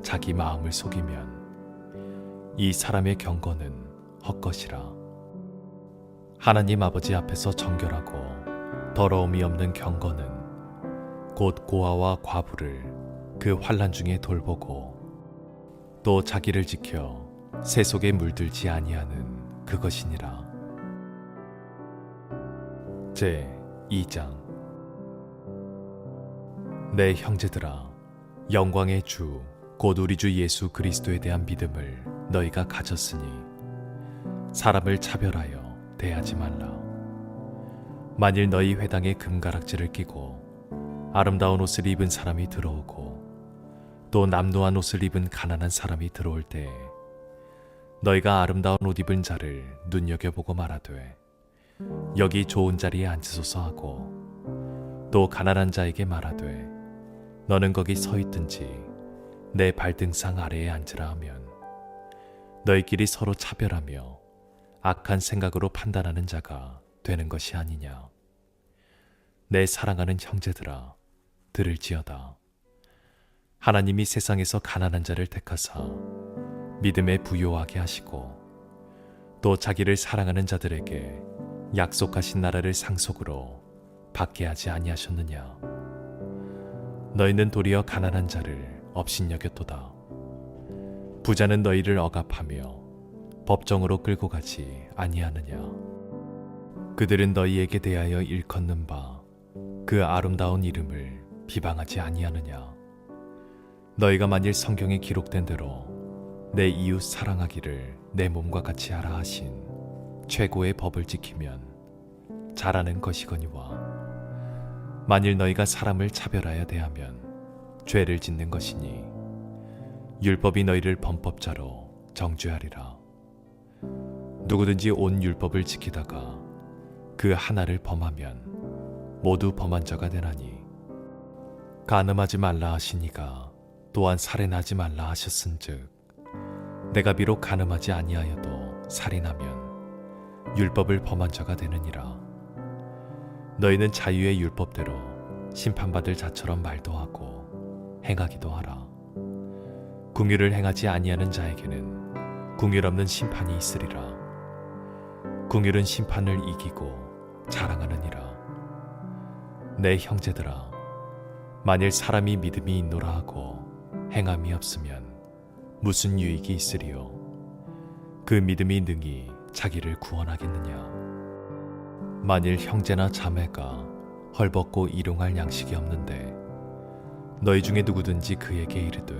자기 마음을 속이면 이 사람의 경건은 헛것이라. 하나님 아버지 앞에서 정결하고 더러움이 없는 경건은 곧 고아와 과부를 그 환난 중에 돌보고 또 자기를 지켜 새 속에 물들지 아니하는 그것이니라. 제 2장. 내 형제들아, 영광의 주 곧 우리 주 예수 그리스도에 대한 믿음을 너희가 가졌으니 사람을 차별하여 대하지 말라. 만일 너희 회당에 금가락지를 끼고 아름다운 옷을 입은 사람이 들어오고 또 남루한 옷을 입은 가난한 사람이 들어올 때에 너희가 아름다운 옷 입은 자를 눈여겨보고 말하되 여기 좋은 자리에 앉으소서 하고 또 가난한 자에게 말하되 너는 거기 서 있든지 내 발등상 아래에 앉으라 하면 너희끼리 서로 차별하며 악한 생각으로 판단하는 자가 되는 것이 아니냐. 내 사랑하는 형제들아, 들을지어다. 하나님이 세상에서 가난한 자를 택하사 믿음에 부요하게 하시고 또 자기를 사랑하는 자들에게 약속하신 나라를 상속으로 받게 하지 아니하셨느냐. 너희는 도리어 가난한 자를 업신여겼도다. 부자는 너희를 억압하며 법정으로 끌고 가지 아니하느냐. 그들은 너희에게 대하여 일컫는 바 그 아름다운 이름을 비방하지 아니하느냐. 너희가 만일 성경에 기록된 대로 내 이웃 사랑하기를 내 몸과 같이 하라 하신 최고의 법을 지키면 잘하는 것이거니와, 만일 너희가 사람을 차별하여 대하면 죄를 짓는 것이니 율법이 너희를 범법자로 정죄하리라. 누구든지 온 율법을 지키다가 그 하나를 범하면 모두 범한 자가 되나니, 간음하지 말라 하시니가 또한 살인하지 말라 하셨은즉 내가 비록 간음하지 아니하여도 살인하면 율법을 범한 자가 되느니라. 너희는 자유의 율법대로 심판받을 자처럼 말도 하고 행하기도 하라. 궁율을 행하지 아니하는 자에게는 궁율 없는 심판이 있으리라. 궁율은 심판을 이기고 자랑하느니라. 내 형제들아, 만일 사람이 믿음이 있노라 하고 행함이 없으면 무슨 유익이 있으리요. 그 믿음이 능히 자기를 구원하겠느냐. 만일 형제나 자매가 헐벗고 일용할 양식이 없는데 너희 중에 누구든지 그에게 이르되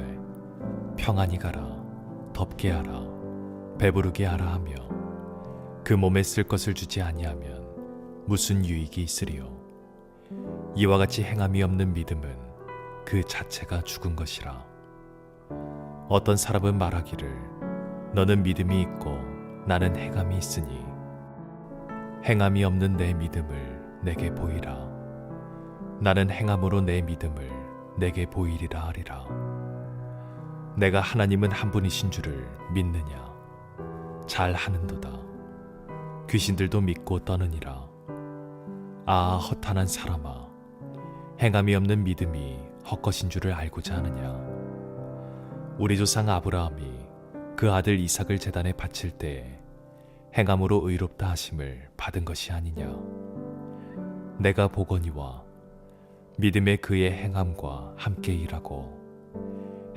평안히 가라, 덥게 하라, 배부르게 하라 하며 그 몸에 쓸 것을 주지 아니하면 무슨 유익이 있으리요. 이와 같이 행함이 없는 믿음은 그 자체가 죽은 것이라. 어떤 사람은 말하기를 너는 믿음이 있고 나는 행함이 있으니 행함이 없는 내 믿음을 내게 보이라. 나는 행함으로 내 믿음을 내게 보이리라 하리라. 내가 하나님은 한 분이신 줄을 믿느냐. 잘 하는도다. 귀신들도 믿고 떠느니라. 아, 허탄한 사람아, 행함이 없는 믿음이 헛것인 줄을 알고자 하느냐? 우리 조상 아브라함이 그 아들 이삭을 제단에 바칠 때 행함으로 의롭다 하심을 받은 것이 아니냐? 내가 보거니와 믿음의 그의 행함과 함께 일하고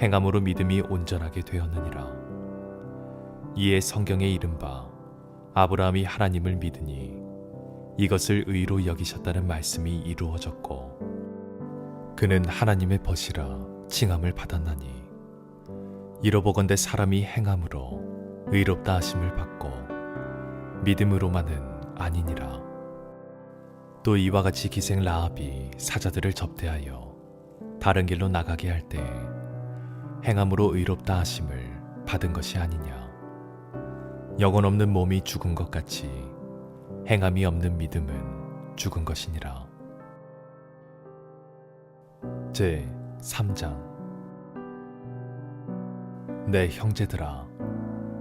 행함으로 믿음이 온전하게 되었느니라. 이에 성경에 이른바 아브라함이 하나님을 믿으니 이것을 의로 여기셨다는 말씀이 이루어졌고 그는 하나님의 벗이라 칭함을 받았나니 이러보건대 사람이 행함으로 의롭다 하심을 받고 믿음으로만은 아니니라. 또 이와 같이 기생 라합이 사자들을 접대하여 다른 길로 나가게 할 때 행함으로 의롭다 하심을 받은 것이 아니냐. 영혼 없는 몸이 죽은 것 같이 행함이 없는 믿음은 죽은 것이니라. 제 3장. 내 형제들아,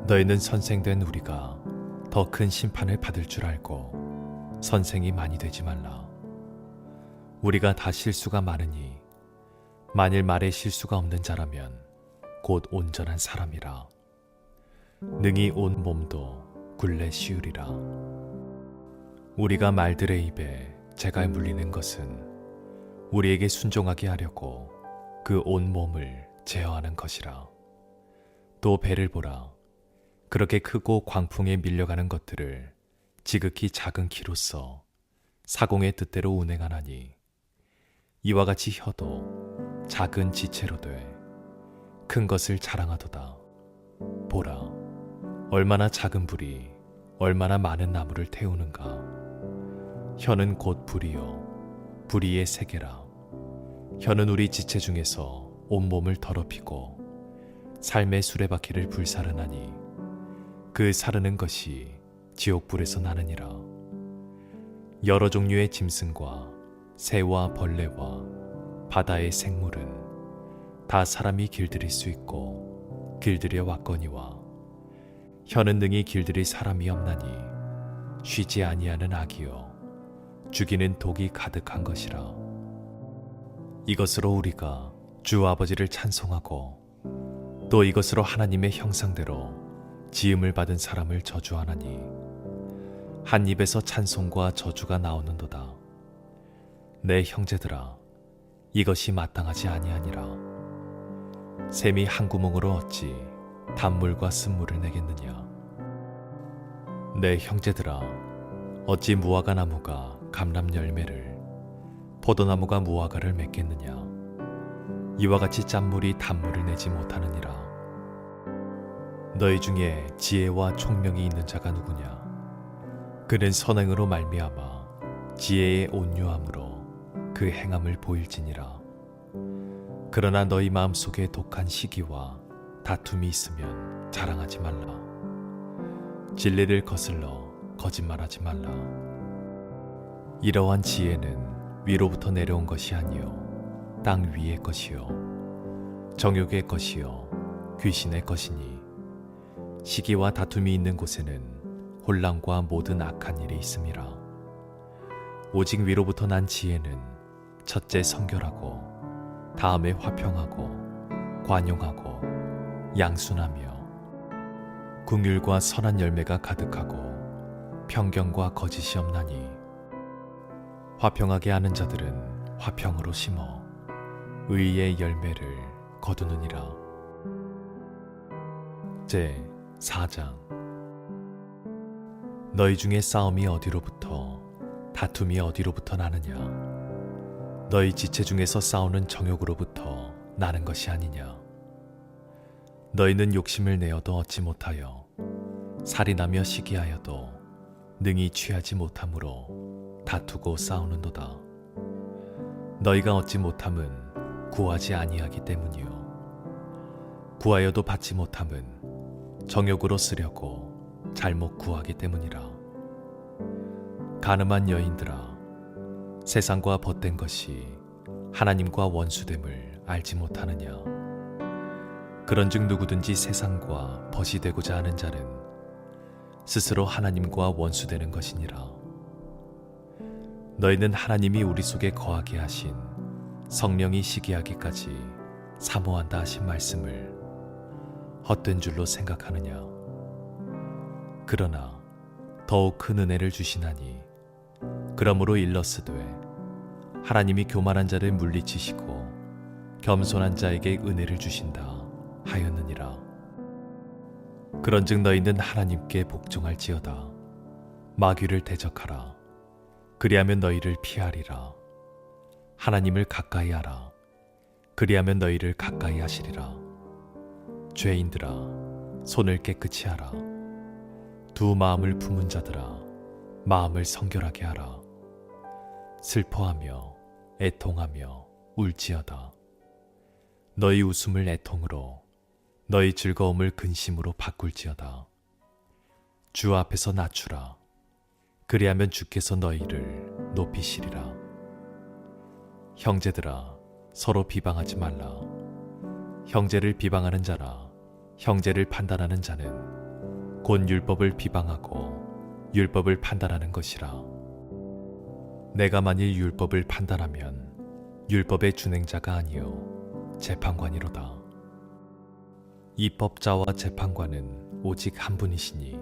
너희는 선생된 우리가 더 큰 심판을 받을 줄 알고 선생이 많이 되지 말라. 우리가 다 실수가 많으니 만일 말에 실수가 없는 자라면 곧 온전한 사람이라. 능히 온 몸도 굴레 씌우리라. 우리가 말들의 입에 재갈 물리는 것은 우리에게 순종하게 하려고 그 온 몸을 제어하는 것이라. 또 배를 보라. 그렇게 크고 광풍에 밀려가는 것들을 지극히 작은 키로써 사공의 뜻대로 운행하나니 이와 같이 혀도 작은 지체로 돼 큰 것을 자랑하도다. 보라, 얼마나 작은 불이 얼마나 많은 나무를 태우는가. 혀는 곧 불이요 불이의 세계라. 혀는 우리 지체 중에서 온몸을 더럽히고 삶의 수레바퀴를 불사르나니 그 사르는 것이 지옥불에서 나느니라. 여러 종류의 짐승과 새와 벌레와 바다의 생물은 다 사람이 길들일 수 있고 길들여 왔거니와 혀는 능히 길들일 사람이 없나니 쉬지 아니하는 악이요 죽이는 독이 가득한 것이라. 이것으로 우리가 주 아버지를 찬송하고 또 이것으로 하나님의 형상대로 지음을 받은 사람을 저주하나니 한 입에서 찬송과 저주가 나오는도다. 내 형제들아, 이것이 마땅하지 아니하니라. 샘이 한 구멍으로 어찌 단물과 쓴물을 내겠느냐. 내 형제들아, 어찌 무화과 나무가 감람 열매를 포도나무가 무화과를 맺겠느냐. 이와 같이 짠물이 단물을 내지 못하느니라. 너희 중에 지혜와 총명이 있는 자가 누구냐? 그는 선행으로 말미암아 지혜의 온유함으로 그 행함을 보일지니라. 그러나 너희 마음속에 독한 시기와 다툼이 있으면 자랑하지 말라. 진리를 거슬러 거짓말하지 말라. 이러한 지혜는 위로부터 내려온 것이 아니요 땅 위의 것이요 정욕의 것이요 귀신의 것이니 시기와 다툼이 있는 곳에는 혼란과 모든 악한 일이 있음이라. 오직 위로부터 난 지혜는 첫째 성결하고 다음에 화평하고 관용하고 양순하며 긍휼과 선한 열매가 가득하고 편견과 거짓이 없나니 화평하게 하는 자들은 화평으로 심어 의의 열매를 거두느니라. 제 4장. 너희 중에 싸움이 어디로부터 다툼이 어디로부터 나느냐. 너희 지체 중에서 싸우는 정욕으로부터 나는 것이 아니냐. 너희는 욕심을 내어도 얻지 못하여 살인하며 시기하여도 능히 취하지 못함으로 다투고 싸우는도다. 너희가 얻지 못함은 구하지 아니하기 때문이요 구하여도 받지 못함은 정욕으로 쓰려고 잘못 구하기 때문이라. 가늠한 여인들아, 세상과 벗된 것이 하나님과 원수됨을 알지 못하느냐. 그런즉 누구든지 세상과 벗이 되고자 하는 자는 스스로 하나님과 원수되는 것이니라. 너희는 하나님이 우리 속에 거하게 하신 성령이 시기하기까지 사모한다 하신 말씀을 헛된 줄로 생각하느냐? 그러나 더욱 큰 은혜를 주시나니 그러므로 일러스되 하나님이 교만한 자를 물리치시고 겸손한 자에게 은혜를 주신다 하였느니라. 그런즉 너희는 하나님께 복종할지어다. 마귀를 대적하라. 그리하면 너희를 피하리라. 하나님을 가까이 하라. 그리하면 너희를 가까이 하시리라. 죄인들아, 손을 깨끗이 하라. 두 마음을 품은 자들아, 마음을 성결하게 하라. 슬퍼하며 애통하며 울지어다. 너희 웃음을 애통으로, 너희 즐거움을 근심으로 바꿀지어다. 주 앞에서 낮추라. 그리하면 주께서 너희를 높이시리라. 형제들아, 서로 비방하지 말라. 형제를 비방하는 자라, 형제를 판단하는 자는 곧 율법을 비방하고 율법을 판단하는 것이라. 내가 만일 율법을 판단하면 율법의 준행자가 아니요 재판관이로다. 입법자와 재판관은 오직 한 분이시니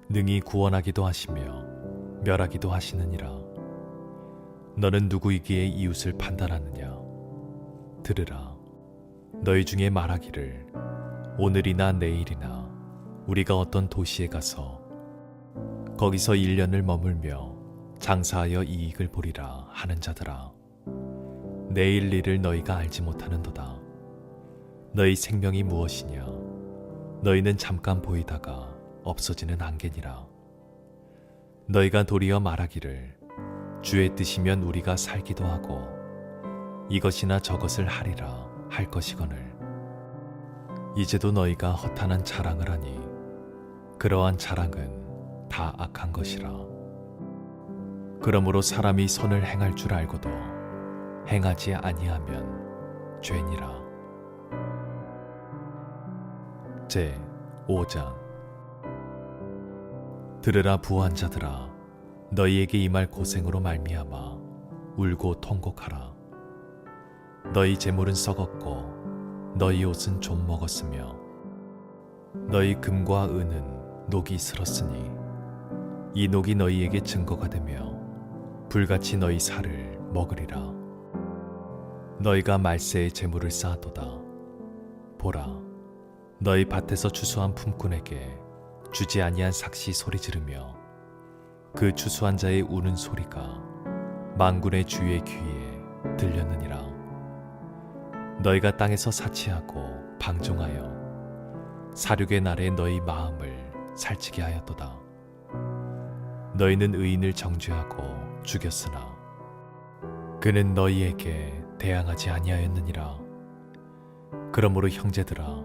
능히 구원하기도 하시며 멸하기도 하시느니라. 너는 누구이기에 이웃을 판단하느냐? 들으라. 너희 중에 말하기를 오늘이나 내일이나 우리가 어떤 도시에 가서 거기서 1년을 머물며 장사하여 이익을 보리라 하는 자들아. 내일 일을 너희가 알지 못하는도다. 너희 생명이 무엇이냐? 너희는 잠깐 보이다가 없어지는 안개니라. 너희가 도리어 말하기를 주의 뜻이면 우리가 살기도 하고 이것이나 저것을 하리라 할 것이거늘 이제도 너희가 허탄한 자랑을 하니 그러한 자랑은 다 악한 것이라. 그러므로 사람이 선을 행할 줄 알고도 행하지 아니하면 죄니라. 제 5장. 들으라 부한 자들아, 너희에게 임할 고생으로 말미암아 울고 통곡하라. 너희 재물은 썩었고 너희 옷은 좀 먹었으며 너희 금과 은은 녹이 슬었으니 이 녹이 너희에게 증거가 되며 불같이 너희 살을 먹으리라. 너희가 말세의 재물을 쌓았도다. 보라, 너희 밭에서 추수한 품꾼에게 주지 아니한 삭시 소리 지르며 그 추수한 자의 우는 소리가 만군의 주의 귀에 들렸느니라. 너희가 땅에서 사치하고 방종하여 사륙의 날에 너희 마음을 살찌게 하였도다. 너희는 의인을 정죄하고 죽였으나 그는 너희에게 대항하지 아니하였느니라. 그러므로 형제들아,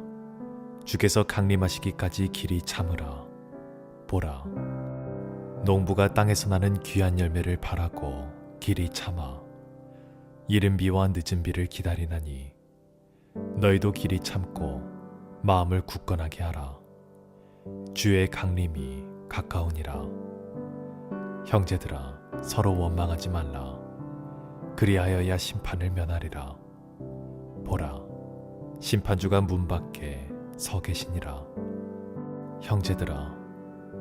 주께서 강림하시기까지 길이 참으라. 보라, 농부가 땅에서 나는 귀한 열매를 바라고 길이 참아 이른 비와 늦은 비를 기다리나니 너희도 길이 참고 마음을 굳건하게 하라. 주의 강림이 가까우니라. 형제들아, 서로 원망하지 말라. 그리하여야 심판을 면하리라. 보라, 심판주가 문 밖에 서 계시니라. 형제들아,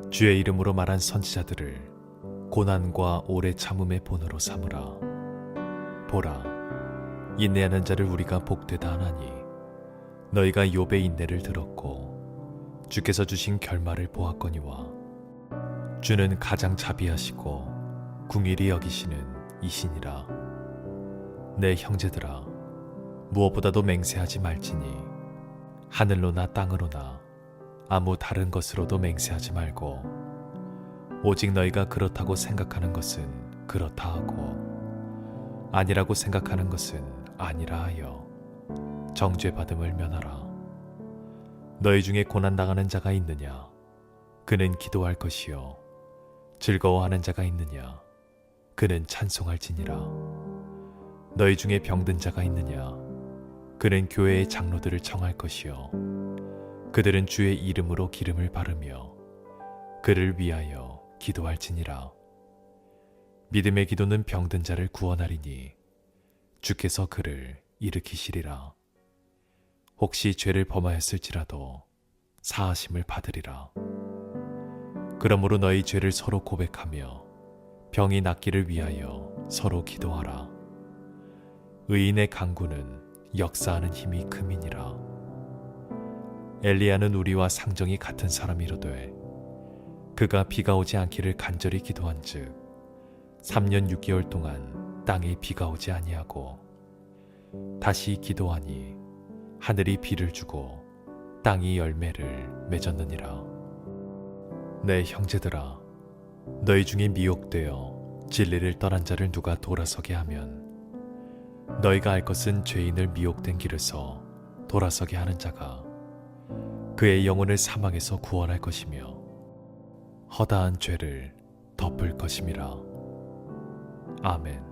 주의 이름으로 말한 선지자들을 고난과 오래 참음의 본으로 삼으라. 보라, 인내하는 자를 우리가 복되다 하나니 너희가 욥의 인내를 들었고 주께서 주신 결말을 보았거니와 주는 가장 자비하시고 궁일이 여기시는 이시니라. 내 형제들아, 무엇보다도 맹세하지 말지니 하늘로나 땅으로나 아무 다른 것으로도 맹세하지 말고 오직 너희가 그렇다고 생각하는 것은 그렇다 하고 아니라고 생각하는 것은 아니라 하여 정죄받음을 면하라. 너희 중에 고난당하는 자가 있느냐? 그는 기도할 것이요 즐거워하는 자가 있느냐? 그는 찬송할지니라. 너희 중에 병든 자가 있느냐? 그는 교회의 장로들을 청할 것이요 그들은 주의 이름으로 기름을 바르며 그를 위하여 기도할지니라. 믿음의 기도는 병든 자를 구원하리니 주께서 그를 일으키시리라. 혹시 죄를 범하였을지라도 사하심을 받으리라. 그러므로 너희 죄를 서로 고백하며 병이 낫기를 위하여 서로 기도하라. 의인의 간구는 역사하는 힘이 큼이니라. 엘리야는 우리와 상정이 같은 사람이로되 그가 비가 오지 않기를 간절히 기도한즉 3년 6개월 동안 땅에 비가 오지 아니하고 다시 기도하니 하늘이 비를 주고 땅이 열매를 맺었느니라. 내 형제들아, 너희 중에 미혹되어 진리를 떠난 자를 누가 돌아서게 하면 너희가 알 것은 죄인을 미혹된 길에서 돌아서게 하는 자가 그의 영혼을 사망에서 구원할 것이며 허다한 죄를 덮을 것임이라. 아멘.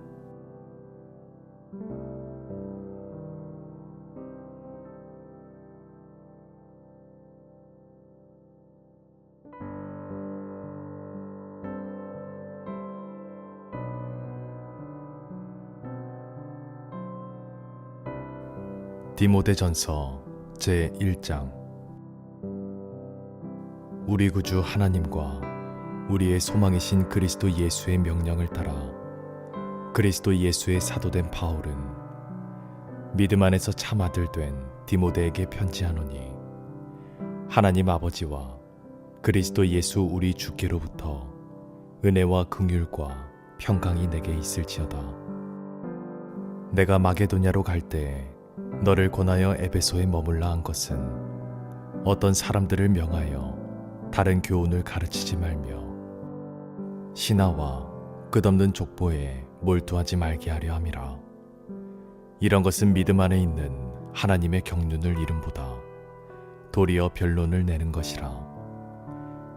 디모데전서 제1장. 우리 구주 하나님과 우리의 소망이신 그리스도 예수의 명령을 따라 그리스도 예수의 사도된 바울은 믿음 안에서 참 아들 된 디모데에게 편지하노니, 하나님 아버지와 그리스도 예수 우리 주께로부터 은혜와 긍휼과 평강이 내게 있을지어다. 내가 마게도냐로 갈 때에 너를 권하여 에베소에 머물라 한 것은 어떤 사람들을 명하여 다른 교훈을 가르치지 말며 신하와 끝없는 족보에 몰두하지 말게 하려 함이라. 이런 것은 믿음 안에 있는 하나님의 경륜을 이름보다 도리어 변론을 내는 것이라.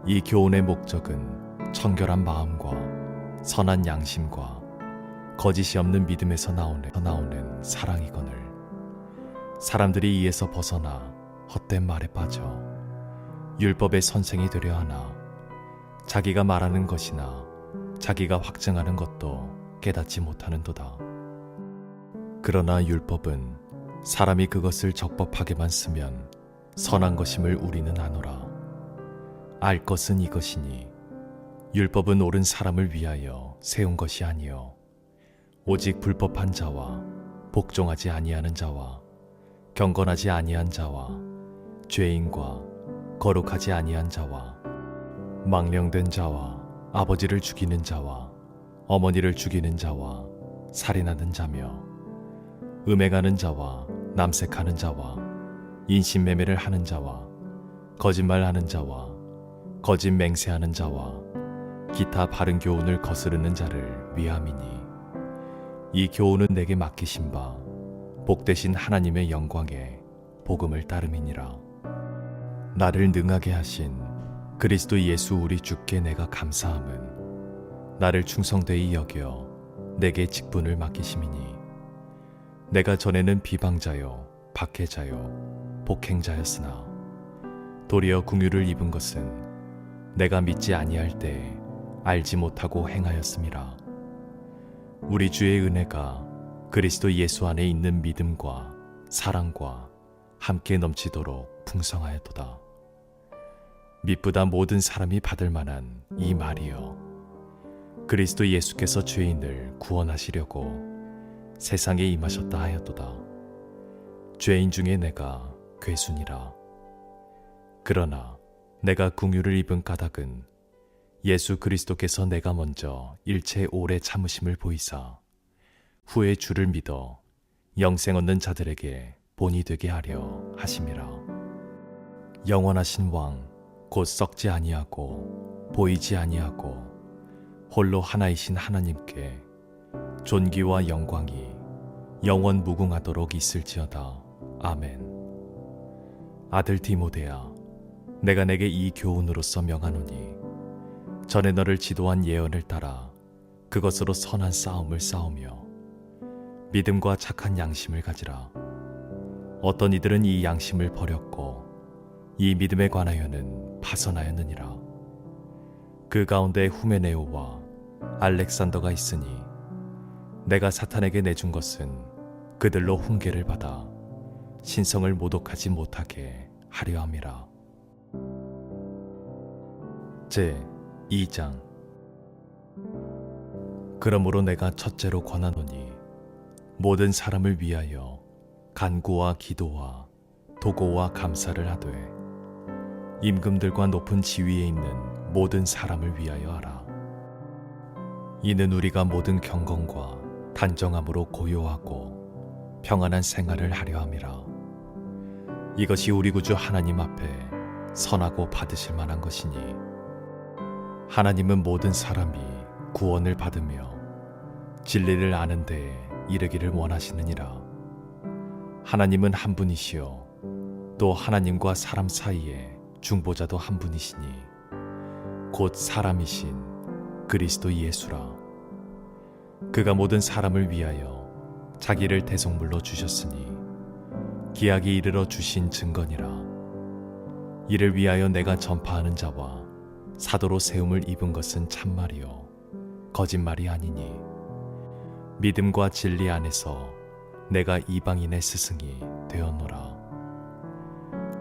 이 교훈의 목적은 청결한 마음과 선한 양심과 거짓이 없는 믿음에서 나오는 사랑이거늘 사람들이 이에서 벗어나 헛된 말에 빠져 율법의 선생이 되려 하나 자기가 말하는 것이나 자기가 확증하는 것도 깨닫지 못하는도다. 그러나 율법은 사람이 그것을 적법하게만 쓰면 선한 것임을 우리는 아노라. 알 것은 이것이니 율법은 옳은 사람을 위하여 세운 것이 아니요 오직 불법한 자와 복종하지 아니하는 자와 경건하지 아니한 자와 죄인과 거룩하지 아니한 자와 망령된 자와 아버지를 죽이는 자와 어머니를 죽이는 자와 살인하는 자며 음행하는 자와 남색하는 자와 인신매매를 하는 자와 거짓말하는 자와 거짓 맹세하는 자와 기타 바른 교훈을 거스르는 자를 위함이니, 이 교훈은 내게 맡기신 바 복되신 하나님의 영광에 복음을 따름이니라. 나를 능하게 하신 그리스도 예수 우리 주께 내가 감사함은 나를 충성되이 여겨 내게 직분을 맡기심이니, 내가 전에는 비방자요 박해자요 복행자였으나 도리어 긍휼을 입은 것은 내가 믿지 아니할 때에 알지 못하고 행하였음이라. 우리 주의 은혜가 그리스도 예수 안에 있는 믿음과 사랑과 함께 넘치도록 풍성하였도다. 미쁘다 모든 사람이 받을 만한 이 말이여, 그리스도 예수께서 죄인을 구원하시려고 세상에 임하셨다 하였도다. 죄인 중에 내가 괴순이라. 그러나 내가 긍휼을 입은 까닭은 예수 그리스도께서 내가 먼저 일체 오래 참으심을 보이사 후에 주를 믿어 영생 얻는 자들에게 본이 되게 하려 하심이라. 영원하신 왕 곧 썩지 아니하고 보이지 아니하고 홀로 하나이신 하나님께 존귀와 영광이 영원 무궁하도록 있을지어다. 아멘. 아들 디모데야, 내가 내게 이 교훈으로서 명하노니 전에 너를 지도한 예언을 따라 그것으로 선한 싸움을 싸우며 믿음과 착한 양심을 가지라. 어떤 이들은 이 양심을 버렸고 이 믿음에 관하여는 파선하였느니라. 그 가운데 후메네오와 알렉산더가 있으니 내가 사탄에게 내준 것은 그들로 훈계를 받아 신성을 모독하지 못하게 하려 함이라. 제 2장. 그러므로 내가 첫째로 권하노니 모든 사람을 위하여 간구와 기도와 도고와 감사를 하되 임금들과 높은 지위에 있는 모든 사람을 위하여 하라. 이는 우리가 모든 경건과 단정함으로 고요하고 평안한 생활을 하려 함이라. 이것이 우리 구주 하나님 앞에 선하고 받으실 만한 것이니 하나님은 모든 사람이 구원을 받으며 진리를 아는 데에 이르기를 원하시느니라. 하나님은 한 분이시요 또 하나님과 사람 사이에 중보자도 한 분이시니 곧 사람이신 그리스도 예수라. 그가 모든 사람을 위하여 자기를 대속물로 주셨으니 기약이 이르러 주신 증거니라. 이를 위하여 내가 전파하는 자와 사도로 세움을 입은 것은 참말이요 거짓말이 아니니 믿음과 진리 안에서 내가 이방인의 스승이 되었노라.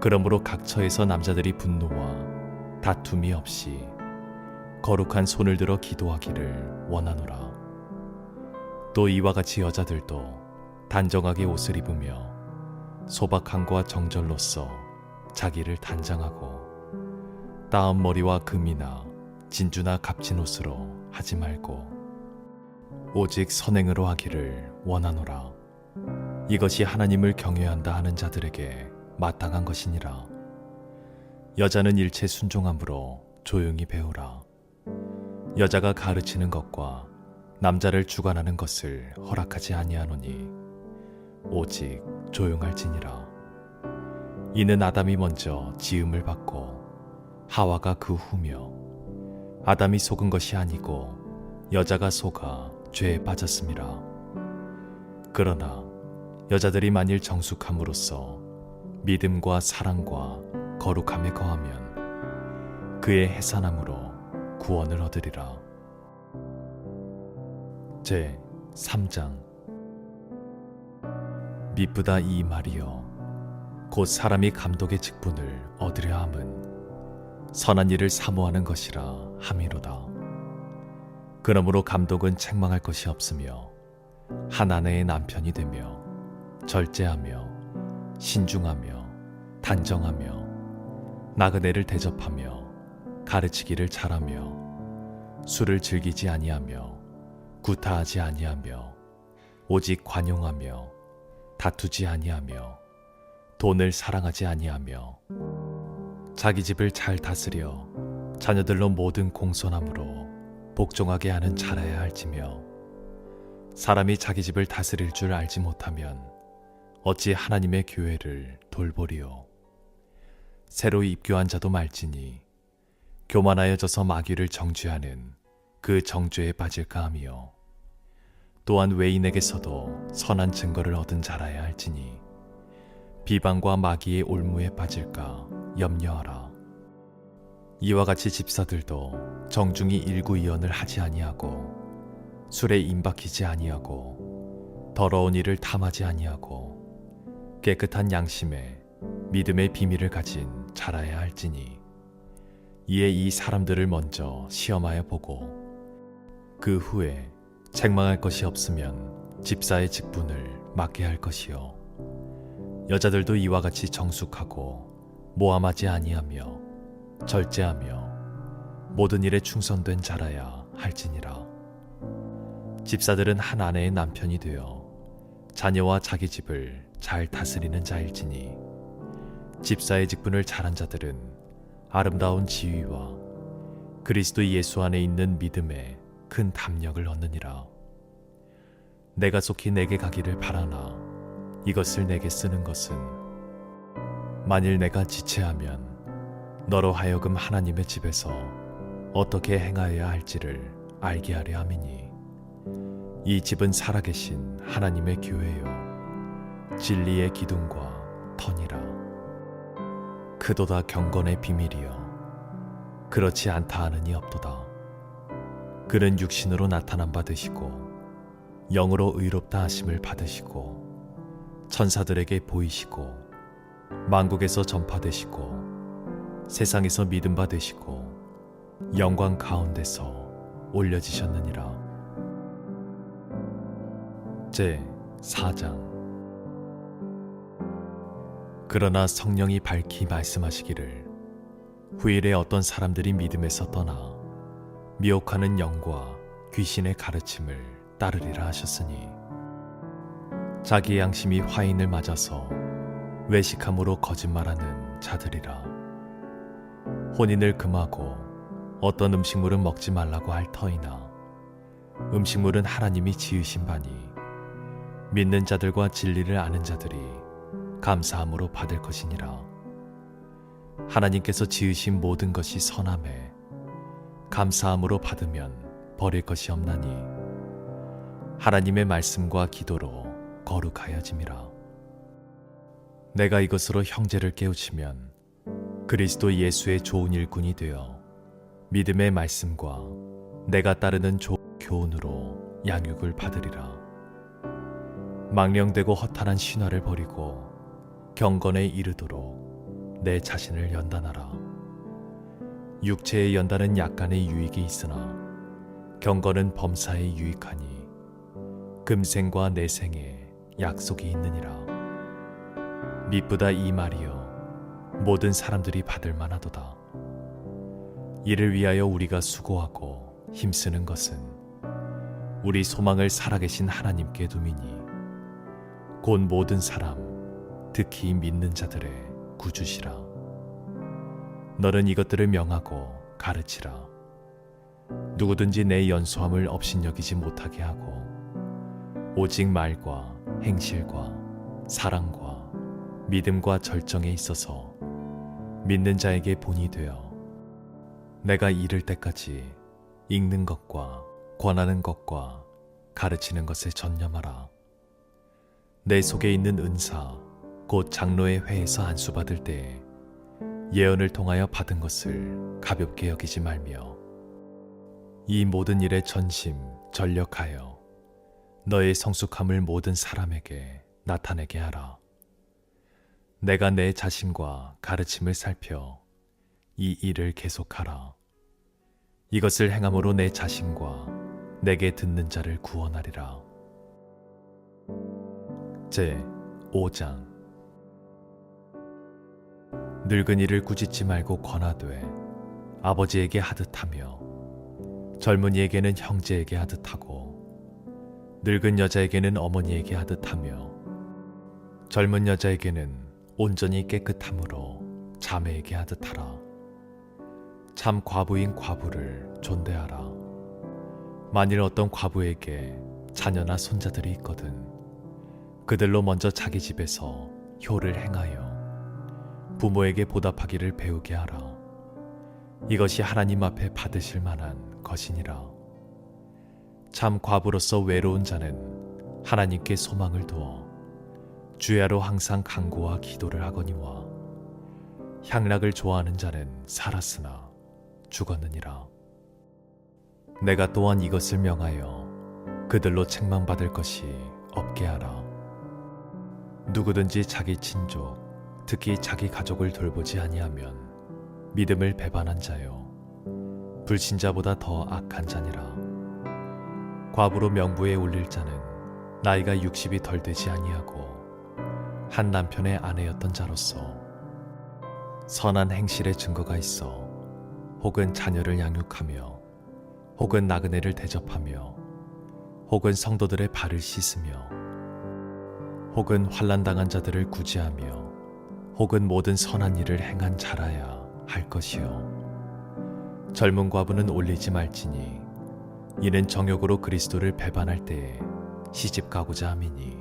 그러므로 각 처에서 남자들이 분노와 다툼이 없이 거룩한 손을 들어 기도하기를 원하노라. 또 이와 같이 여자들도 단정하게 옷을 입으며 소박함과 정절로써 자기를 단장하고 따은 머리와 금이나 진주나 값진 옷으로 하지 말고 오직 선행으로 하기를 원하노라. 이것이 하나님을 경외한다 하는 자들에게 마땅한 것이니라. 여자는 일체 순종함으로 조용히 배우라. 여자가 가르치는 것과 남자를 주관하는 것을 허락하지 아니하노니 오직 조용할지니라. 이는 아담이 먼저 지음을 받고 하와가 그 후며 아담이 속은 것이 아니고 여자가 속아 죄에 빠졌음이라. 그러나 여자들이 만일 정숙함으로써 믿음과 사랑과 거룩함에 거하면 그의 해산함으로 구원을 얻으리라. 제 3장. 미쁘다 이 말이여 곧 사람이 감독의 직분을 얻으려 함은 선한 일을 사모하는 것이라 함이로다. 그러므로 감독은 책망할 것이 없으며 한 아내의 남편이 되며 절제하며 신중하며 단정하며 나그네를 대접하며 가르치기를 잘하며 술을 즐기지 아니하며 구타하지 아니하며 오직 관용하며 다투지 아니하며 돈을 사랑하지 아니하며 자기 집을 잘 다스려 자녀들로 모든 공손함으로 복종하게 하는 자라야 할지며 사람이 자기 집을 다스릴 줄 알지 못하면 어찌 하나님의 교회를 돌보리요. 새로 입교한 자도 말지니 교만하여져서 마귀를 정죄하는 그 정죄에 빠질까 하며 또한 외인에게서도 선한 증거를 얻은 자라야 할지니 비방과 마귀의 올무에 빠질까 염려하라. 이와 같이 집사들도 정중히 일구이언을 하지 아니하고 술에 임박히지 아니하고 더러운 일을 탐하지 아니하고 깨끗한 양심에 믿음의 비밀을 가진 자라야 할지니 이에 이 사람들을 먼저 시험하여 보고 그 후에 책망할 것이 없으면 집사의 직분을 맡게 할 것이요 여자들도 이와 같이 정숙하고 모함하지 아니하며 절제하며 모든 일에 충성된 자라야 할지니라. 집사들은 한 아내의 남편이 되어 자녀와 자기 집을 잘 다스리는 자일지니 집사의 직분을 잘한 자들은 아름다운 지위와 그리스도 예수 안에 있는 믿음에 큰 담력을 얻느니라. 내가 속히 내게 가기를 바라나 이것을 내게 쓰는 것은 만일 내가 지체하면 너로 하여금 하나님의 집에서 어떻게 행하여야 할지를 알게 하려 함이니 이 집은 살아계신 하나님의 교회요 진리의 기둥과 터니라. 크도다 경건의 비밀이여 그렇지 않다 하는 이 없도다. 그는 육신으로 나타남 받으시고 영으로 의롭다 하심을 받으시고 천사들에게 보이시고 만국에서 전파되시고 세상에서 믿음 바 되시고 영광 가운데서 올려지셨느니라. 제 4장. 그러나 성령이 밝히 말씀하시기를 후일에 어떤 사람들이 믿음에서 떠나 미혹하는 영과 귀신의 가르침을 따르리라 하셨으니 자기 양심이 화인을 맞아서 외식함으로 거짓말하는 자들이라. 혼인을 금하고 어떤 음식물은 먹지 말라고 할 터이나 음식물은 하나님이 지으신 바니 믿는 자들과 진리를 아는 자들이 감사함으로 받을 것이니라. 하나님께서 지으신 모든 것이 선함에 감사함으로 받으면 버릴 것이 없나니 하나님의 말씀과 기도로 거룩하여짐이라. 내가 이것으로 형제를 깨우치면 그리스도 예수의 좋은 일꾼이 되어 믿음의 말씀과 내가 따르는 좋은 교훈으로 양육을 받으리라. 망령되고 허탄한 신화를 버리고 경건에 이르도록 내 자신을 연단하라. 육체의 연단은 약간의 유익이 있으나 경건은 범사에 유익하니 금생과 내생에 약속이 있느니라. 미쁘다 이 말이여 모든 사람들이 받을 만하도다. 이를 위하여 우리가 수고하고 힘쓰는 것은 우리 소망을 살아계신 하나님께 두미니 곧 모든 사람 특히 믿는 자들의 구주시라. 너는 이것들을 명하고 가르치라. 누구든지 내 연소함을 업신여기지 못하게 하고 오직 말과 행실과 사랑과 믿음과 절정에 있어서 믿는 자에게 본이 되어 내가 이를 때까지 읽는 것과 권하는 것과 가르치는 것에 전념하라. 내 속에 있는 은사 곧 장로의 회에서 안수받을 때에 예언을 통하여 받은 것을 가볍게 여기지 말며 이 모든 일에 전심 전력하여 너의 성숙함을 모든 사람에게 나타내게 하라. 내가 내 자신과 가르침을 살펴 이 일을 계속하라. 이것을 행함으로 내 자신과 내게 듣는 자를 구원하리라. 제 5장. 늙은이를 꾸짖지 말고 권하되 아버지에게 하듯하며 젊은이에게는 형제에게 하듯하고 늙은 여자에게는 어머니에게 하듯하며 젊은 여자에게는 온전히 깨끗함으로 자매에게 하듯하라. 참 과부인 과부를 존대하라. 만일 어떤 과부에게 자녀나 손자들이 있거든 그들로 먼저 자기 집에서 효를 행하여 부모에게 보답하기를 배우게 하라. 이것이 하나님 앞에 받으실 만한 것이니라. 참 과부로서 외로운 자는 하나님께 소망을 두어 주야로 항상 간구와 기도를 하거니와 향락을 좋아하는 자는 살았으나 죽었느니라. 내가 또한 이것을 명하여 그들로 책망받을 것이 없게 하라. 누구든지 자기 친족 특히 자기 가족을 돌보지 아니하면 믿음을 배반한 자요 불신자보다 더 악한 자니라. 과부로 명부에 올릴 자는 나이가 60이 덜 되지 아니하고 한 남편의 아내였던 자로서 선한 행실의 증거가 있어 혹은 자녀를 양육하며 혹은 나그네를 대접하며 혹은 성도들의 발을 씻으며 혹은 환난당한 자들을 구제하며 혹은 모든 선한 일을 행한 자라야 할 것이요 젊은 과부는 올리지 말지니 이는 정욕으로 그리스도를 배반할 때에 시집 가고자 함이니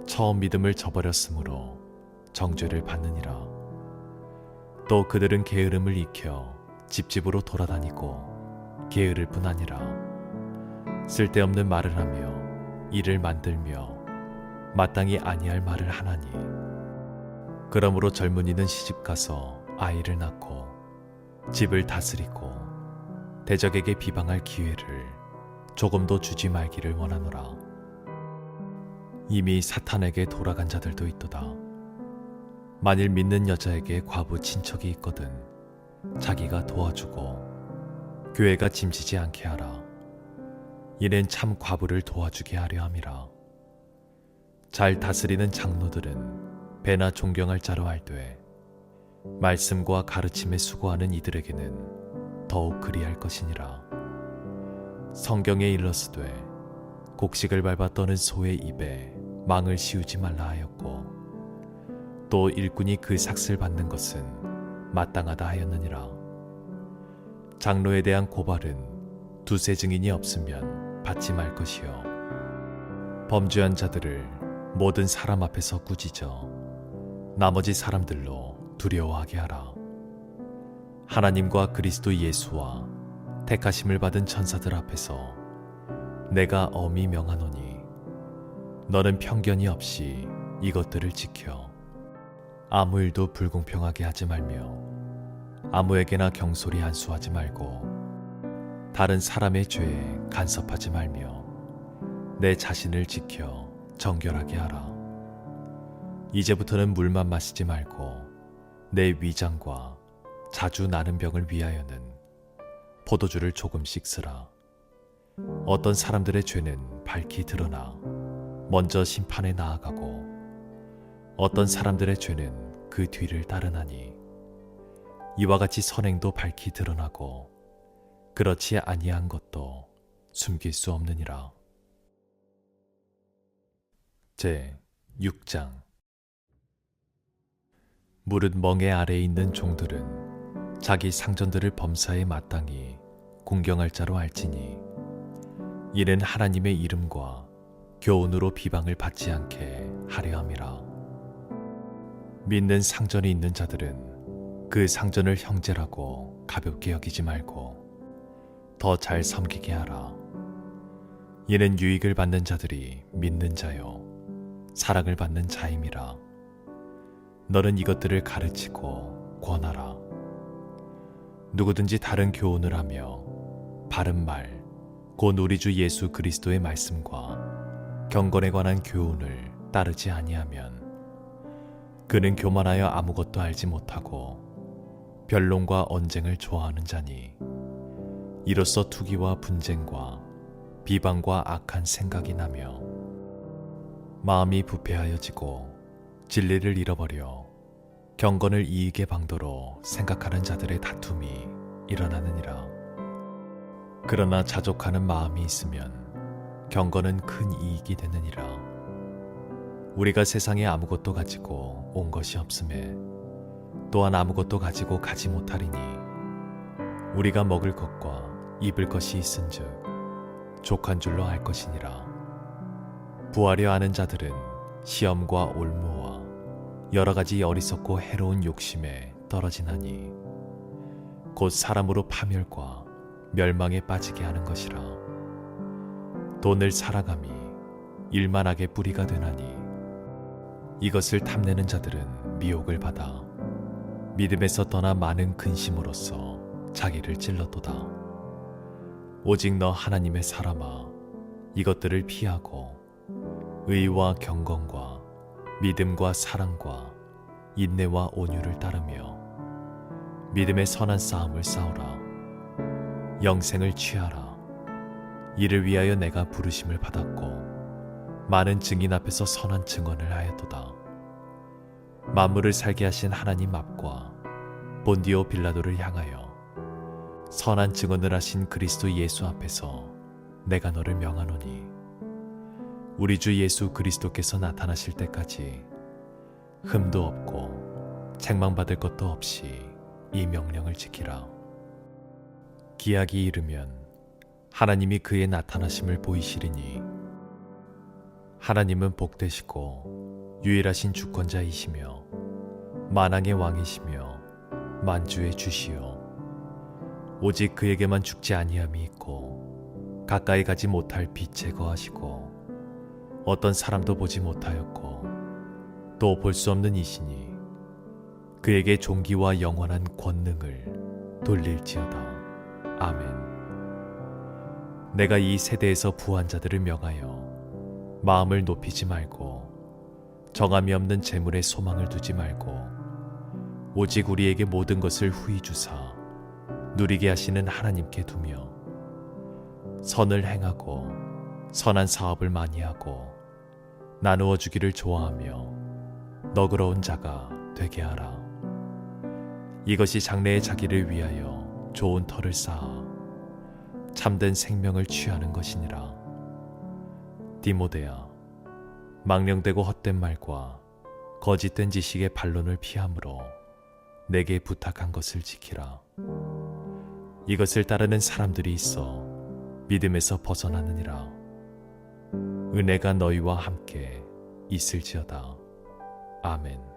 처음 믿음을 저버렸으므로 정죄를 받느니라. 또 그들은 게으름을 익혀 집집으로 돌아다니고 게으를 뿐 아니라 쓸데없는 말을 하며 일을 만들며 마땅히 아니할 말을 하나니 그러므로 젊은이는 시집가서 아이를 낳고 집을 다스리고 대적에게 비방할 기회를 조금도 주지 말기를 원하노라. 이미 사탄에게 돌아간 자들도 있도다. 만일 믿는 여자에게 과부 친척이 있거든 자기가 도와주고 교회가 짐지지 않게 하라. 이는 참 과부를 도와주게 하려 함이라. 잘 다스리는 장로들은 배나 존경할 자로 알되 말씀과 가르침에 수고하는 이들에게는 더욱 그리할 것이니라. 성경에 일렀으되 곡식을 밟아 떠는 소의 입에 망을 씌우지 말라 하였고 또 일꾼이 그 삭슬 받는 것은 마땅하다 하였느니라. 장로에 대한 고발은 두세 증인이 없으면 받지 말 것이요 범죄한 자들을 모든 사람 앞에서 꾸짖어 나머지 사람들로 두려워하게 하라. 하나님과 그리스도 예수와 택하심을 받은 천사들 앞에서 내가 엄히 명하노니 너는 편견이 없이 이것들을 지켜 아무 일도 불공평하게 하지 말며 아무에게나 경솔히 안수하지 말고 다른 사람의 죄에 간섭하지 말며 내 자신을 지켜 정결하게 하라. 이제부터는 물만 마시지 말고 내 위장과 자주 나는 병을 위하여는 포도주를 조금씩 쓰라. 어떤 사람들의 죄는 밝히 드러나 먼저 심판에 나아가고 어떤 사람들의 죄는 그 뒤를 따르나니 이와 같이 선행도 밝히 드러나고 그렇지 아니한 것도 숨길 수 없느니라. 제 6장. 무릇 멍에 아래에 있는 종들은 자기 상전들을 범사에 마땅히 공경할 자로 알지니 이는 하나님의 이름과 교훈으로 비방을 받지 않게 하려 함이라. 믿는 상전이 있는 자들은 그 상전을 형제라고 가볍게 여기지 말고 더 잘 섬기게 하라. 이는 유익을 받는 자들이 믿는 자요 사랑을 받는 자임이라. 너는 이것들을 가르치고 권하라. 누구든지 다른 교훈을 하며 바른 말, 곧 우리 주 예수 그리스도의 말씀과 경건에 관한 교훈을 따르지 아니하면 그는 교만하여 아무것도 알지 못하고 변론과 언쟁을 좋아하는 자니 이로써 투기와 분쟁과 비방과 악한 생각이 나며 마음이 부패하여지고 진리를 잃어버려 경건을 이익의 방도로 생각하는 자들의 다툼이 일어나느니라. 그러나 자족하는 마음이 있으면 경건은 큰 이익이 되느니라. 우리가 세상에 아무것도 가지고 온 것이 없음에 또한 아무것도 가지고 가지 못하리니 우리가 먹을 것과 입을 것이 있은즉 족한 줄로 알 것이니라. 부하려 하는 자들은 시험과 올무와 여러 가지 어리석고 해로운 욕심에 떨어지나니 곧 사람으로 파멸과 멸망에 빠지게 하는 것이라. 돈을 살아감이 일만하게 뿌리가 되나니 이것을 탐내는 자들은 미혹을 받아 믿음에서 떠나 많은 근심으로써 자기를 찔렀도다. 오직 너 하나님의 사람아 이것들을 피하고 의와 경건과 믿음과 사랑과 인내와 온유를 따르며 믿음의 선한 싸움을 싸우라. 영생을 취하라. 이를 위하여 내가 부르심을 받았고 많은 증인 앞에서 선한 증언을 하였도다. 만물을 살게 하신 하나님 앞과 본디오 빌라도를 향하여 선한 증언을 하신 그리스도 예수 앞에서 내가 너를 명하노니 우리 주 예수 그리스도께서 나타나실 때까지 흠도 없고 책망받을 것도 없이 이 명령을 지키라. 기약이 이르면 하나님이 그의 나타나심을 보이시리니 하나님은 복되시고 유일하신 주권자이시며 만왕의 왕이시며 만주의 주시요 오직 그에게만 죽지 아니함이 있고 가까이 가지 못할 빛에 거하시고 어떤 사람도 보지 못하였고 또 볼 수 없는 이시니 그에게 존귀와 영원한 권능을 돌릴지어다. 아멘. 내가 이 세대에서 부한 자들을 명하여 마음을 높이지 말고 정함이 없는 재물에 소망을 두지 말고 오직 우리에게 모든 것을 후히 주사 누리게 하시는 하나님께 두며 선을 행하고 선한 사업을 많이 하고 나누어 주기를 좋아하며 너그러운 자가 되게 하라. 이것이 장래의 자기를 위하여 좋은 터를 쌓아 참된 생명을 취하는 것이니라. 디모데야, 망령되고 헛된 말과 거짓된 지식의 반론을 피함으로 내게 부탁한 것을 지키라. 이것을 따르는 사람들이 있어 믿음에서 벗어나느니라. 은혜가 너희와 함께 있을지어다. 아멘.